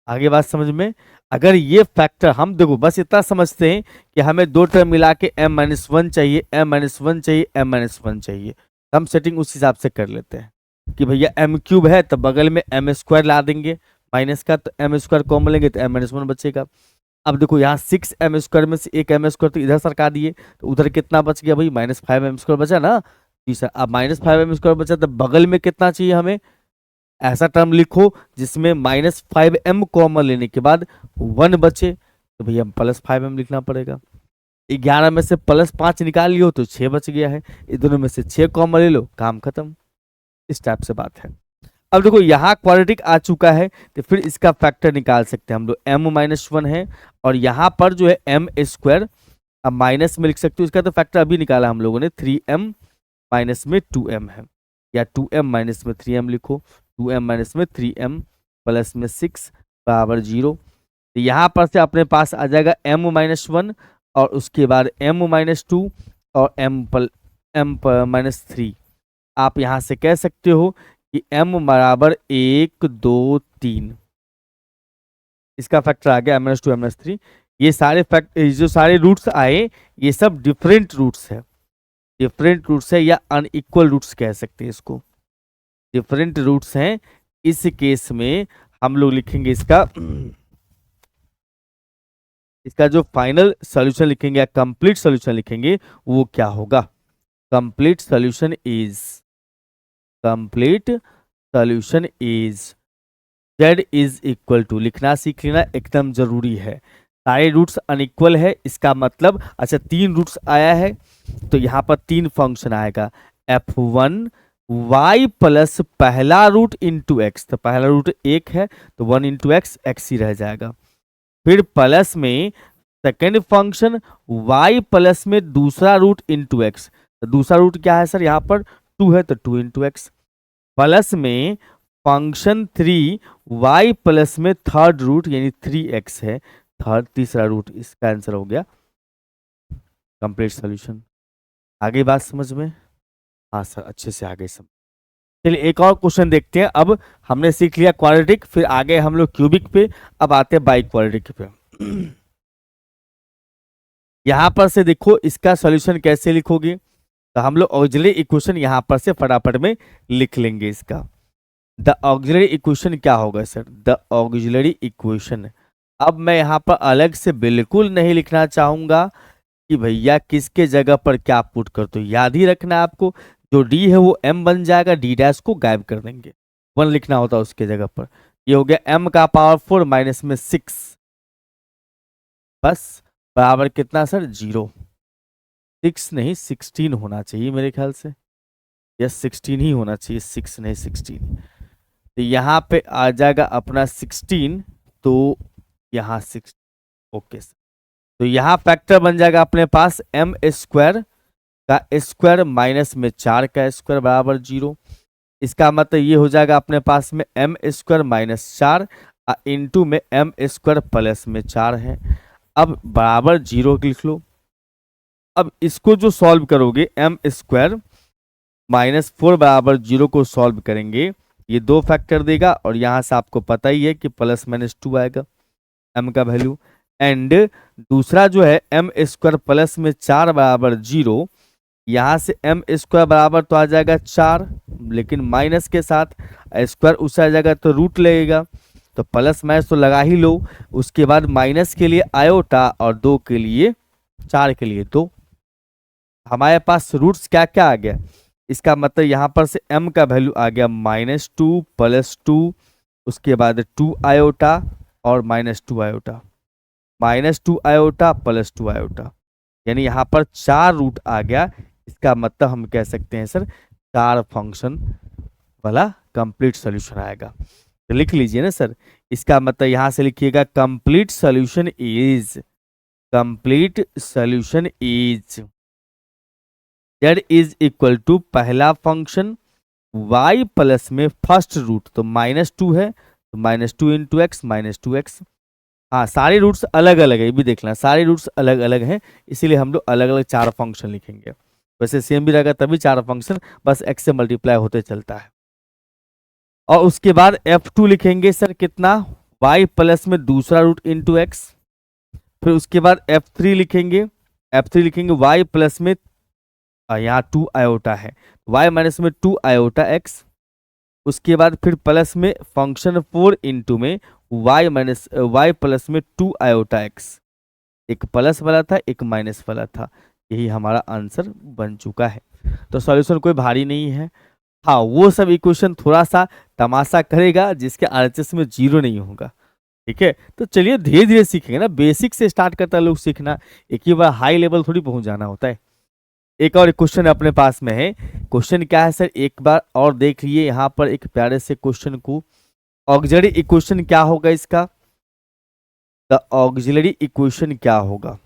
आगे बात समझ में। अगर ये फैक्टर हम देखो बस इतना समझते हैं कि हमें दो टर्म मिला के m-1 चाहिए, m-1 चाहिए, m-1 चाहिए, हम सेटिंग उस हिसाब से कर लेते हैं कि भैया m³ है तो बगल में m² ला देंगे माइनस का, तो m² कॉमन लेंगे तो m-1 बचेगा। अब देखो यहाँ 6m² में से एक m² तो इधर सरका दिए, तो उधर कितना बच गया भाई, -5m² बचा ना। जी सर। अब -5m² बचा तो बगल में कितना चाहिए हमें, ऐसा टर्म लिखो जिसमें -5m कॉमन लेने के बाद 1 बचे, तो भैया +5m लिखना पड़ेगा। 11 में से +5 निकाल लियो तो 6 बच गया है, इन दोनों में से 6 कॉमन ले लो, काम खत्म। इस टाइप से बात है। अब देखो यहाँ क्वाड्रेटिक आ चुका है तो फिर इसका फैक्टर निकाल सकते हैं हम लोग, m-1 है और यहाँ पर जो है m², अब माइनस में लिख सकते हो, इसका तो फैक्टर अभी निकाला हम लोगों ने, 3m माइनस में 2m है, या 2m माइनस में 3m लिखो, 2m माइनस में 3m प्लस में 6 बराबर 0। तो यहाँ पर से अपने पास आ जाएगा m-1 और उसके बाद m-2 और m-3। आप यहाँ से कह सकते हो कि m बराबर 1 2 3, इसका फैक्टर आ गया m-2 m-3। ये सारे जो सारे रूट्स आए ये सब डिफरेंट रूट्स है, डिफरेंट रूट्स है या अनइक्वल रूट्स कह सकते हैं इसको, डिफरेंट रूट्स हैं। इस केस में हम लोग लिखेंगे इसका जो फाइनल सॉल्यूशन लिखेंगे या कंप्लीट सॉल्यूशन लिखेंगे वो क्या होगा, complete solution is z is equal to, लिखना सीख लेना एकदम जरूरी है। सारे रूट्स अनइक्वल है, इसका मतलब अच्छा 3 रूट्स आया है तो यहाँ पर 3 फंक्शन आएगा, f1 y प्लस पहला रूट इंटू एक्स, तो पहला रूट 1 है तो 1 इंटू एक्स, एक्स ही रह जाएगा। फिर प्लस में सेकेंड फंक्शन y प्लस में दूसरा रूट इंटू एक्स, तो दूसरा रूट क्या है सर, यहाँ पर 2 है तो 2 इंटू एक्स, प्लस में फंक्शन 3 y प्लस में थर्ड रूट यानी 3x है, थर्ड तीसरा रूट, इसका आंसर हो गया कंप्लीट सॉल्यूशन। आगे बात समझ में, हाँ सर अच्छे से आगे समझ। चलिए एक और क्वेश्चन देखते हैं। अब हमने सीख लिया क्वाड्रेटिक, फिर आगे हम लोग क्यूबिक पे, अब आते हैं बाई क्वाड्रेटिक पे। यहां पर से देखो इसका सॉल्यूशन कैसे लिखोगे, तो हम लोग ऑक्सिलरी इक्वेशन यहां पर से फटाफट में लिख लेंगे इसका। द ऑक्सिलरी इक्वेशन क्या होगा सर, द ऑक्सिलरी इक्वेशन, अब मैं यहाँ पर अलग से बिल्कुल नहीं लिखना चाहूंगा कि भैया किसके जगह पर क्या पुट कर, तो याद ही रखना है आपको, जो डी है वो m बन जाएगा, डी डैश को गायब कर देंगे, 1 लिखना होता है उसके जगह पर। ये हो गया m का पावर 4 माइनस में 6 बस बराबर कितना सर 0, 6 नहीं 16 होना चाहिए मेरे ख्याल से, यस 16 ही होना चाहिए, 6 नहीं 16। तो यहाँ पे आ जाएगा अपना 16, तो यहाँ 6, ओके सर। तो यहाँ फैक्टर बन जाएगा अपने पास एम स्क्वायर का स्क्वायर माइनस में 4 का स्क्वायर बराबर 0। इसका मतलब ये हो जाएगा अपने पास में एम स्क्वायर माइनस 4 इंटू में एम स्क्वायर प्लस में 4 है। अब बराबर 0 लिख लो। अब इसको जो सॉल्व करोगे एम स्क्वायर माइनस 4 बराबर 0 को सॉल्व करेंगे, ये 2 फैक्टर देगा और यहाँ से आपको पता ही है कि प्लस माइनस 2 आएगा m का वैल्यू। एंड दूसरा जो है एम स्क्वायर प्लस में 4 बराबर 0, यहाँ से एम स्क्वायर बराबर तो आ जाएगा 4, लेकिन माइनस के साथ स्क्वायर उस आ जाएगा तो रूट लगेगा, तो प्लस माइनस तो लगा ही लो। उसके बाद माइनस के लिए आयोटा और 2 के लिए 4 के लिए 2। हमारे पास रूट्स क्या क्या आ गया, इसका मतलब यहाँ पर से m का वैल्यू आ गया -2 + 2, उसके बाद 2 आयोटा और -2 आयोटा, -2 आयोटा + 2 आयोटा, यानी यहाँ पर 4 रूट आ गया। इसका मतलब हम कह सकते हैं सर 4 फंक्शन वाला कंप्लीट सॉल्यूशन आएगा। तो लिख लीजिए ना सर, इसका मतलब यहाँ से लिखिएगा complete solution is z is equal to पहला फंक्शन y प्लस में फर्स्ट रूट, तो -2 है तो -2 इंटू एक्स -2x। हाँ, सारे रूट्स अलग अलग है, ये भी देखना, सारे रूट्स अलग अलग हैं, इसीलिए हम लोग अलग अलग 4 फंक्शन लिखेंगे। वैसे सेम भी रहेगा तभी 4 फंक्शन, बस x से मल्टीप्लाई होते चलता है। और उसके बाद f2 लिखेंगे सर कितना, y प्लस में दूसरा रूट इंटू एक्स। फिर उसके बाद f3 लिखेंगे y प्लस में यहाँ 2 आयोटा है, y माइनस में 2 आयोटा x। उसके बाद फिर प्लस में फंक्शन 4 इंटू में y प्लस में 2 आयोटा x। एक प्लस वाला था एक माइनस वाला था, यही हमारा आंसर बन चुका है। तो सॉल्यूशन कोई भारी नहीं है। हाँ, वो सब इक्वेशन थोड़ा सा तमाशा करेगा जिसके आरएचएस में 0 नहीं होगा, ठीक है। तो चलिए धीरे धीरे सीखेंगे ना, बेसिक से स्टार्ट करता है लोग सीखना, एक ही बार हाई लेवल थोड़ी पहुंच जाना होता है। एक और क्वेश्चन अपने पास में है, क्वेश्चन क्या है सर, एक बार और देख लिए यहाँ पर एक प्यारे से क्वेश्चन को। ऑक्सिलरी इक्वेशन क्या होगा इसका, द ऑक्सिलरी इक्वेशन क्या होगा।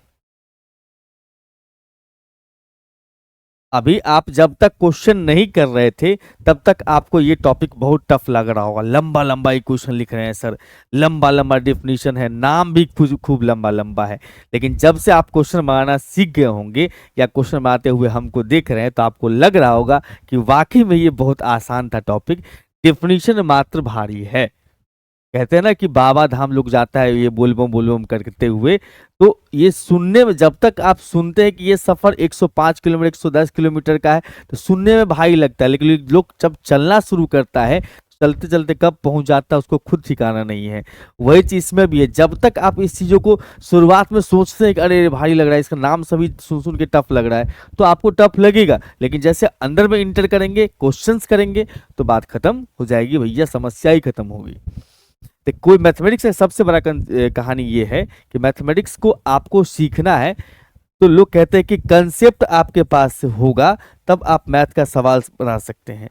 अभी आप जब तक क्वेश्चन नहीं कर रहे थे तब तक आपको ये टॉपिक बहुत टफ लग रहा होगा, लंबा लंबा इक्वेशन लिख रहे हैं सर, लंबा लंबा डेफिनेशन है, नाम भी खूब लंबा लंबा है। लेकिन जब से आप क्वेश्चन बनाना सीख गए होंगे या क्वेश्चन बनाते हुए हमको देख रहे हैं तो आपको लग रहा होगा कि वाकई में ये बहुत आसान था टॉपिक, डेफिनेशन मात्र भारी है। कहते हैं ना कि बाबा धाम लोग जाता है ये बोलबम करते हुए, तो ये सुनने में, जब तक आप सुनते हैं कि ये सफर 105 किलोमीटर 110 किलोमीटर का है तो सुनने में भारी लगता है, लेकिन लोग जब चलना शुरू करता है, चलते चलते कब पहुंच जाता है उसको खुद ठिकाना नहीं है। वही चीज इसमें भी है, जब तक आप इस चीजों को शुरुआत में सोचते हैं कि अरे भारी लग रहा है, इसका नाम सभी सुन सुन के टफ लग रहा है, तो आपको टफ लगेगा, लेकिन जैसे अंदर में इंटर करेंगे, क्वेश्चंस करेंगे तो बात खत्म हो जाएगी भैया, समस्या ही खत्म होगी। तो कोई मैथमेटिक्स का सबसे बड़ा कहानी ये है कि मैथमेटिक्स को आपको सीखना है, तो लोग कहते हैं कि कंसेप्ट आपके पास होगा तब आप मैथ का सवाल बना सकते हैं।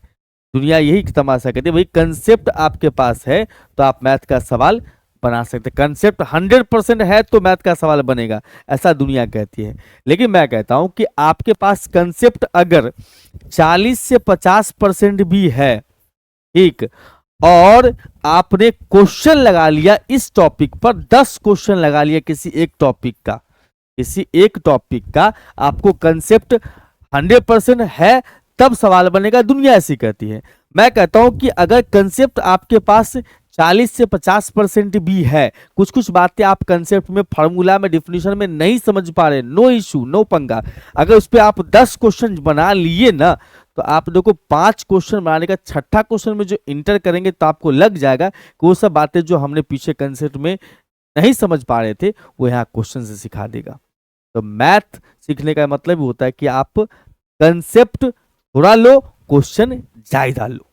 दुनिया यही तमाशा कहती है, भाई कंसेप्ट आपके पास है तो आप मैथ का सवाल बना सकते हैं, कंसेप्ट 100% है तो मैथ का सवाल बनेगा, ऐसा दुनिया कहती है। लेकिन मैं कहता हूं कि आपके पास कंसेप्ट अगर 40 से 50% भी है, ठीक, और आपने क्वेश्चन लगा लिया इस टॉपिक पर, 10 क्वेश्चन लगा लिया किसी एक टॉपिक का, आपको कंसेप्ट 100% है तब सवाल बनेगा, दुनिया ऐसी कहती है। मैं कहता हूं कि अगर कंसेप्ट आपके पास 40 से 50% भी है, कुछ कुछ बातें आप कंसेप्ट में, फार्मूला में, डिफिनीशन में नहीं समझ पा रहे, नो इशू, नो पंगा, अगर उस पर आप 10 क्वेश्चन बना लिए ना, तो आप देखो 5 क्वेश्चन बनाने का, छठा क्वेश्चन में जो इंटर करेंगे तो आपको लग जाएगा कि वो सब बातें जो हमने पीछे कंसेप्ट में नहीं समझ पा रहे थे वो यहाँ क्वेश्चन से सिखा देगा। तो मैथ सीखने का मतलब होता है कि आप कंसेप्ट थोड़ा लो, क्वेश्चन ज्यादा लो।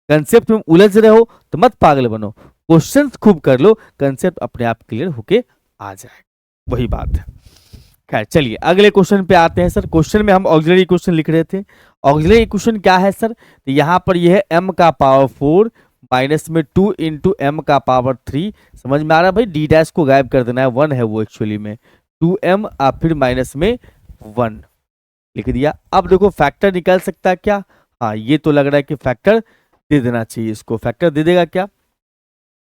कंसेप्ट में उलझ रहे हो तो मत पागल बनो, क्वेश्चन खूब कर लो, कंसेप्ट अपने आप क्लियर होके आ जाए, वही बात है। खैर चलिए अगले क्वेश्चन पे आते हैं सर। क्वेश्चन में हम ऑक्सिलरी इक्वेशन लिख रहे थे, ऑक्सिलरी इक्वेशन क्या है सर, तो यहाँ पर यह है m का पावर 4 माइनस में 2 इंटू एम का पावर 3, समझ में आ रहा है भाई, डी डैश को गायब कर देना है, 1 है वो एक्चुअली में, 2m आप फिर माइनस में 1 लिख दिया। अब देखो फैक्टर निकाल सकता है क्या, हाँ ये तो लग रहा है कि फैक्टर दे देना चाहिए, इसको फैक्टर दे देगा क्या,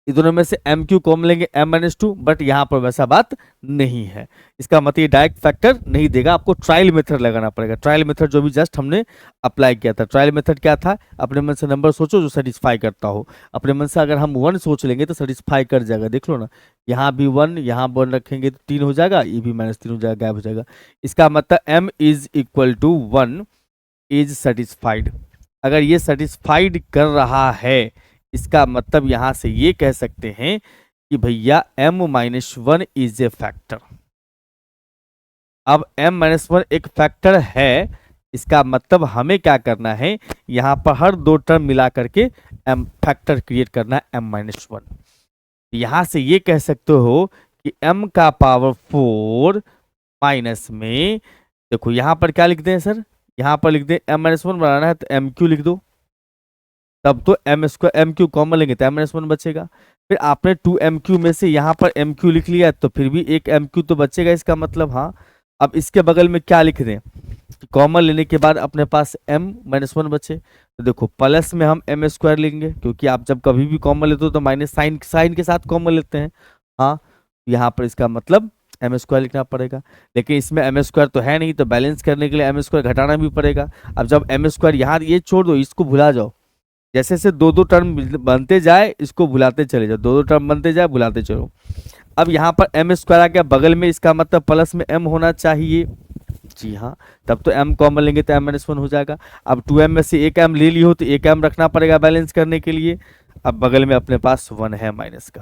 इस दोनों में से एम क्यू कॉमन लेंगे m-2, बट यहां पर वैसा बात नहीं है, इसका मतलब ये डायरेक्ट फैक्टर नहीं देगा, आपको ट्रायल मेथड लगाना पड़ेगा। ट्रायल मेथड जो भी जस्ट हमने अप्लाई किया था, ट्रायल मेथड क्या था, अपने मन से नंबर सोचो जो सेटिस्फाई करता हो, अपने मन से अगर हम 1 सोच लेंगे तो सेटिस्फाई कर जाएगा, देख लो ना, यहाँ भी 1, यहाँ 1 रखेंगे तो 3 हो जाएगा, ये भी -3 हो जाएगा, गायब हो जाएगा। इसका मतलब m is equal to 1 is satisfied. अगर ये सेटिस्फाइड कर रहा है, इसका मतलब यहां से ये कह सकते हैं कि भैया m-1 इज ए फैक्टर। अब m-1 एक फैक्टर है, इसका मतलब हमें क्या करना है, यहां पर हर दो टर्म मिला करके m फैक्टर क्रिएट करना है m-1। यहां से ये कह सकते हो कि m का पावर 4 माइनस में, देखो यहां पर क्या लिखते हैं सर, यहां पर लिख दे m-1 बनाना है तो m क्यू लिख दो, तब तो m2 कॉमन लेंगे तो m-1 बचेगा। फिर आपने 2m क्यू में से यहाँ पर m क्यू लिख लिया तो फिर भी एक m क्यू तो बचेगा, इसका मतलब हाँ। अब इसके बगल में क्या लिख दें, कॉमन लेने के बाद अपने पास m-1 बचे, तो देखो प्लस में हम m² लेंगे, क्योंकि आप जब कभी भी कॉमन लेते हो तो माइनस साइन के साथ कॉमन लेते हैं, हाँ यहाँ पर इसका मतलब m² लिखना पड़ेगा, लेकिन इसमें m² तो है नहीं, तो बैलेंस करने के लिए m² घटाना भी पड़ेगा। अब जब m² यहाँ ये छोड़ दो, इसको भुला जाओ, जैसे से दो टर्म बनते जाए इसको भुलाते चले जाओ, दो टर्म बनते जाए भुलाते चलो। अब यहाँ पर m² आ गया बगल में, इसका मतलब प्लस में m होना चाहिए, जी हाँ, तब तो m कॉमन लेंगे तो m-1 हो जाएगा। अब 2m में से एक m ले लियो तो एक m रखना पड़ेगा बैलेंस करने के लिए। अब बगल में अपने पास 1 है माइनस का,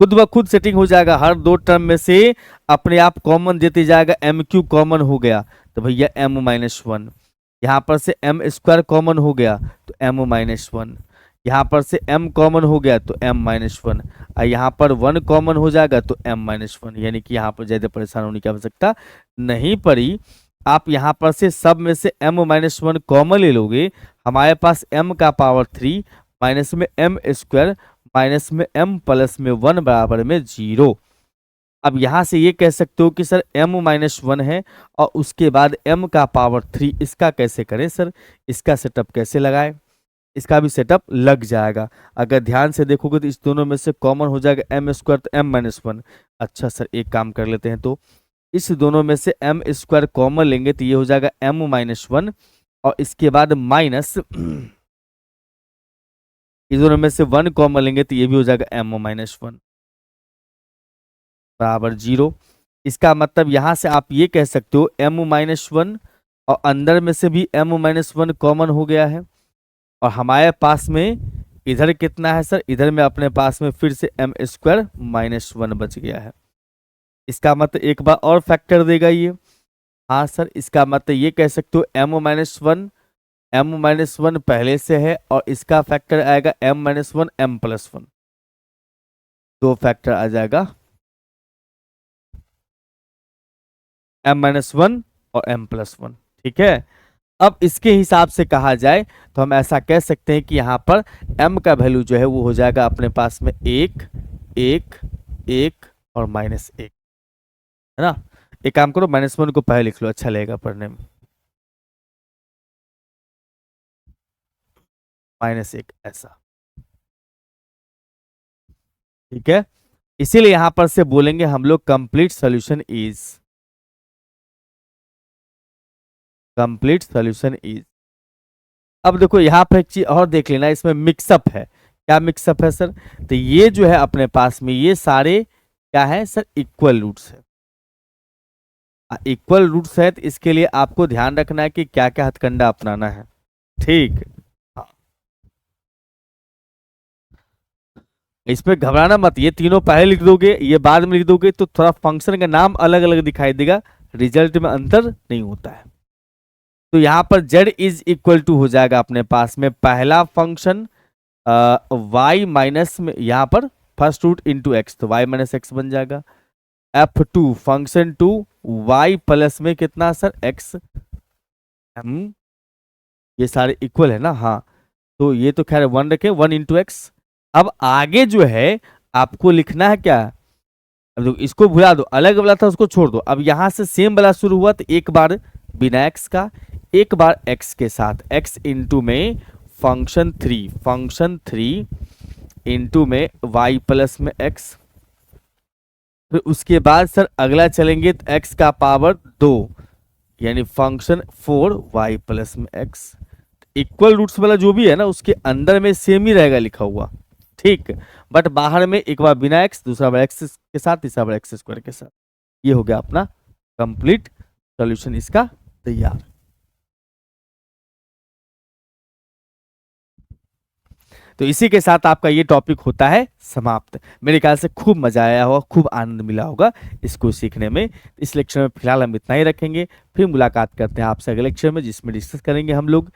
खुद ब खुद सेटिंग हो जाएगा, हर दो टर्म में से अपने आप कॉमन देते जाएगा, m क्यू कॉमन हो गया तो भैया m-1, यहाँ पर से m² कॉमन हो गया तो m-1, यहाँ पर से m कॉमन हो गया तो m-1, और यहाँ पर 1 कॉमन हो जाएगा तो m-1, यानी कि यहाँ पर ज़्यादा परेशान होने की आवश्यकता नहीं पड़ी। आप यहाँ पर से सब में से m-1 कॉमन ले लोगे, हमारे पास m का पावर 3 माइनस में m² माइनस में m प्लस में 1 बराबर में 0। अब यहां से ये कह सकते हो कि सर m-1 है और उसके बाद m का पावर 3, इसका कैसे करें सर, इसका सेटअप कैसे लगाएं, इसका भी सेटअप लग जाएगा। अगर ध्यान से देखोगे तो इस दोनों में से कॉमन हो जाएगा m² तो m-1। अच्छा सर एक काम कर लेते हैं, तो इस दोनों में से m² कॉमन लेंगे तो ये हो जाएगा m-1, और इसके बाद माइनस इस दोनों में से 1 कॉमन लेंगे तो ये भी हो जाएगा m-1 बराबर 0। इसका मतलब यहां से आप ये कह सकते हो m-1 और अंदर में से भी m-1 कॉमन हो गया है, और हमारे पास में इधर कितना है सर, इधर में अपने पास में फिर से m² -1 बच गया है। इसका मतलब एक बार और फैक्टर देगा ये, हाँ सर, इसका मतलब ये कह सकते हो m-1 पहले से है और इसका फैक्टर आएगा m-1 m+1, दो फैक्टर आ जाएगा m-1 और m+1, ठीक है। अब इसके हिसाब से कहा जाए तो हम ऐसा कह सकते हैं कि यहाँ पर m का वैल्यू जो है वो हो जाएगा अपने पास में 1 1 1 और -1, है ना। एक काम करो -1 को पहले लिख लो, अच्छा लगेगा पढ़ने में, -1 ऐसा, ठीक है। इसीलिए यहां पर से बोलेंगे हम लोग complete solution is, complete solution is. अब देखो यहाँ पर एक चीज और देख लेना, इसमें मिक्सअप है, क्या मिक्सअप है सर, तो ये जो है अपने पास में ये सारे क्या है सर, इक्वल रूट्स है। इक्वल रूट्स है तो इसके लिए आपको ध्यान रखना है कि क्या क्या हथकंडा अपनाना है, ठीक। हाँ, इसमें घबराना मत, ये तीनों पहले लिख दोगे ये बाद में लिख दोगे तो थोड़ा फंक्शन का नाम अलग अलग दिखाई देगा, रिजल्ट में अंतर नहीं होता है। तो यहाँ पर z इज इक्वल टू हो जाएगा अपने पास में पहला फंक्शन y माइनस में, यहाँ पर फर्स्ट रूट इंटू एक्स, तो y माइनस एक्स बन जाएगा। f2 फंक्शन 2 y प्लस में कितना सर x, हम ये सारे इक्वल है ना, हाँ, तो ये तो खैर 1 रखें, 1 इंटू एक्स। अब आगे जो है आपको लिखना है क्या, अब देखो इसको भुला दो, अलग वाला था उसको छोड़ दो, अब यहां से सेम वाला शुरू हुआ तो एक बार बिना एक्स का, एक बार एक्स के साथ, एक्स इंटू में फंक्शन 3 इंटू में वाई प्लस में एक्स। फिर उसके बाद सर अगला चलेंगे तो एक्स का पावर 2 यानी फंक्शन 4 वाई प्लस में एक्स। इक्वल रूट्स वाला जो भी है ना उसके अंदर में सेम ही रहेगा लिखा हुआ, ठीक, बट बाहर में एक बार बिना एक्स, दूसरा बार एक्स के साथ, तीसरा बार एक्स स्क्वायर के साथ। ये हो गया अपना कंप्लीट सॉल्यूशन इसका तैयार। तो इसी के साथ आपका ये टॉपिक होता है समाप्त। मेरे ख्याल से खूब मजा आया होगा, खूब आनंद मिला होगा इसको सीखने में। इस लेक्चर में फिलहाल हम इतना ही रखेंगे, फिर मुलाकात करते हैं आपसे अगले लेक्चर में जिसमें डिस्कस करेंगे हम लोग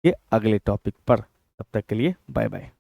ये अगले टॉपिक पर। तब तक के लिए बाय बाय।